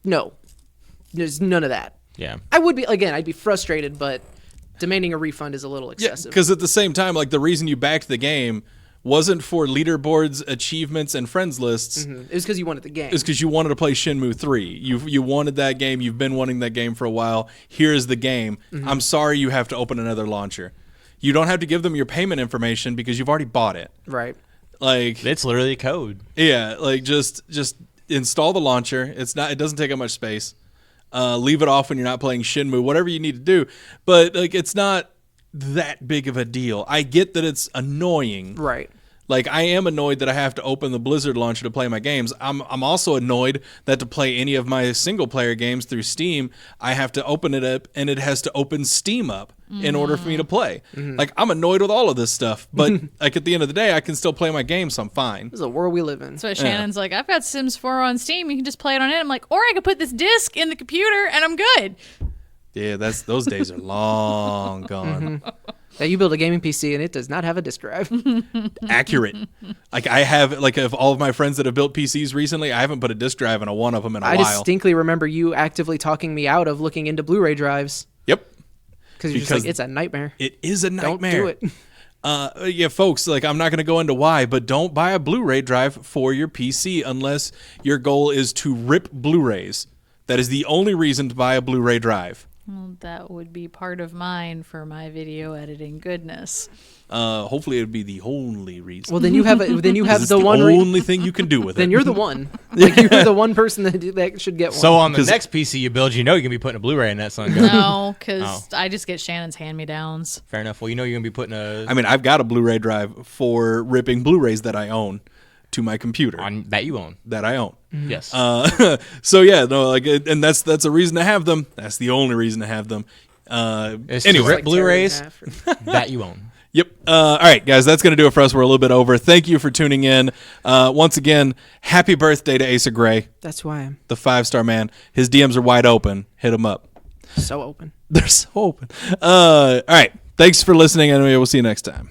no, there's none of that. Yeah. I'd be frustrated, but demanding a refund is a little excessive. Because at the same time, like the reason you backed the game wasn't for leaderboards, achievements, and friends lists. It was because you wanted the game. It's because you wanted to play Shenmue 3. You wanted that game. You've been wanting that game for a while. Here's the game. I'm sorry you have to open another launcher. You don't have to give them your payment information because you've already bought it. Right. Like It's literally code. yeah, like just install the launcher. It doesn't take up much space. Leave it off when you're not playing Shenmue. Whatever you need to do, but like it's not that big of a deal. I get that it's annoying. Right. Like, I am annoyed that I have to open the Blizzard launcher to play my games. I'm also annoyed that to play any of my single-player games through Steam, I have to open it up, and it has to open Steam up in order for me to play. Like, I'm annoyed with all of this stuff, but like at the end of the day, I can still play my game, so I'm fine. This is a world we live in. So Shannon's like, I've got Sims 4 on Steam. You can just play it on it. I'm like, or I could put this disc in the computer, and I'm good. Yeah, those days are long gone. That you build a gaming PC and it does not have a disk drive. Accurate. Like, I have, like, of all of my friends that have built PCs recently, I haven't put a disk drive in one of them in a I while. distinctly remember you actively talking me out of looking into Blu-ray drives. Yep. Because you're just like, it's a nightmare. It is a Don't nightmare. do it. Yeah, folks, like, I'm not going to go into why, but don't buy a Blu-ray drive for your PC unless your goal is to rip Blu-rays. That is the only reason to buy a Blu-ray drive. Well, that would be part of mine for my video editing goodness. Hopefully, it'd be the only reason. Well, then you have It's the the one. only thing you can do with it. Then you're the one. Like you're the one person that should get one. So on the next PC you build, you know you're gonna be putting a Blu-ray in that son. No, because I just get Shannon's hand-me-downs. Fair enough. Well, you know you're gonna be putting a. I mean, I've got a Blu-ray drive for ripping Blu-rays that I own to my computer. That you own. That I own. Yes. So yeah, no, like, and that's a reason to have them. That's the only reason to have them. It's Anyway, to rip Blu-rays Tear it in half that you own. Yep. All right, guys, that's going to do it for us. We're a little bit over. Thank you for tuning in. Once again, happy birthday to Asa Gray, That's who I am. the 5-star man. His DMs are wide open. Hit him up. So open. They're so open. All right. Thanks for listening, and we'll see you next time.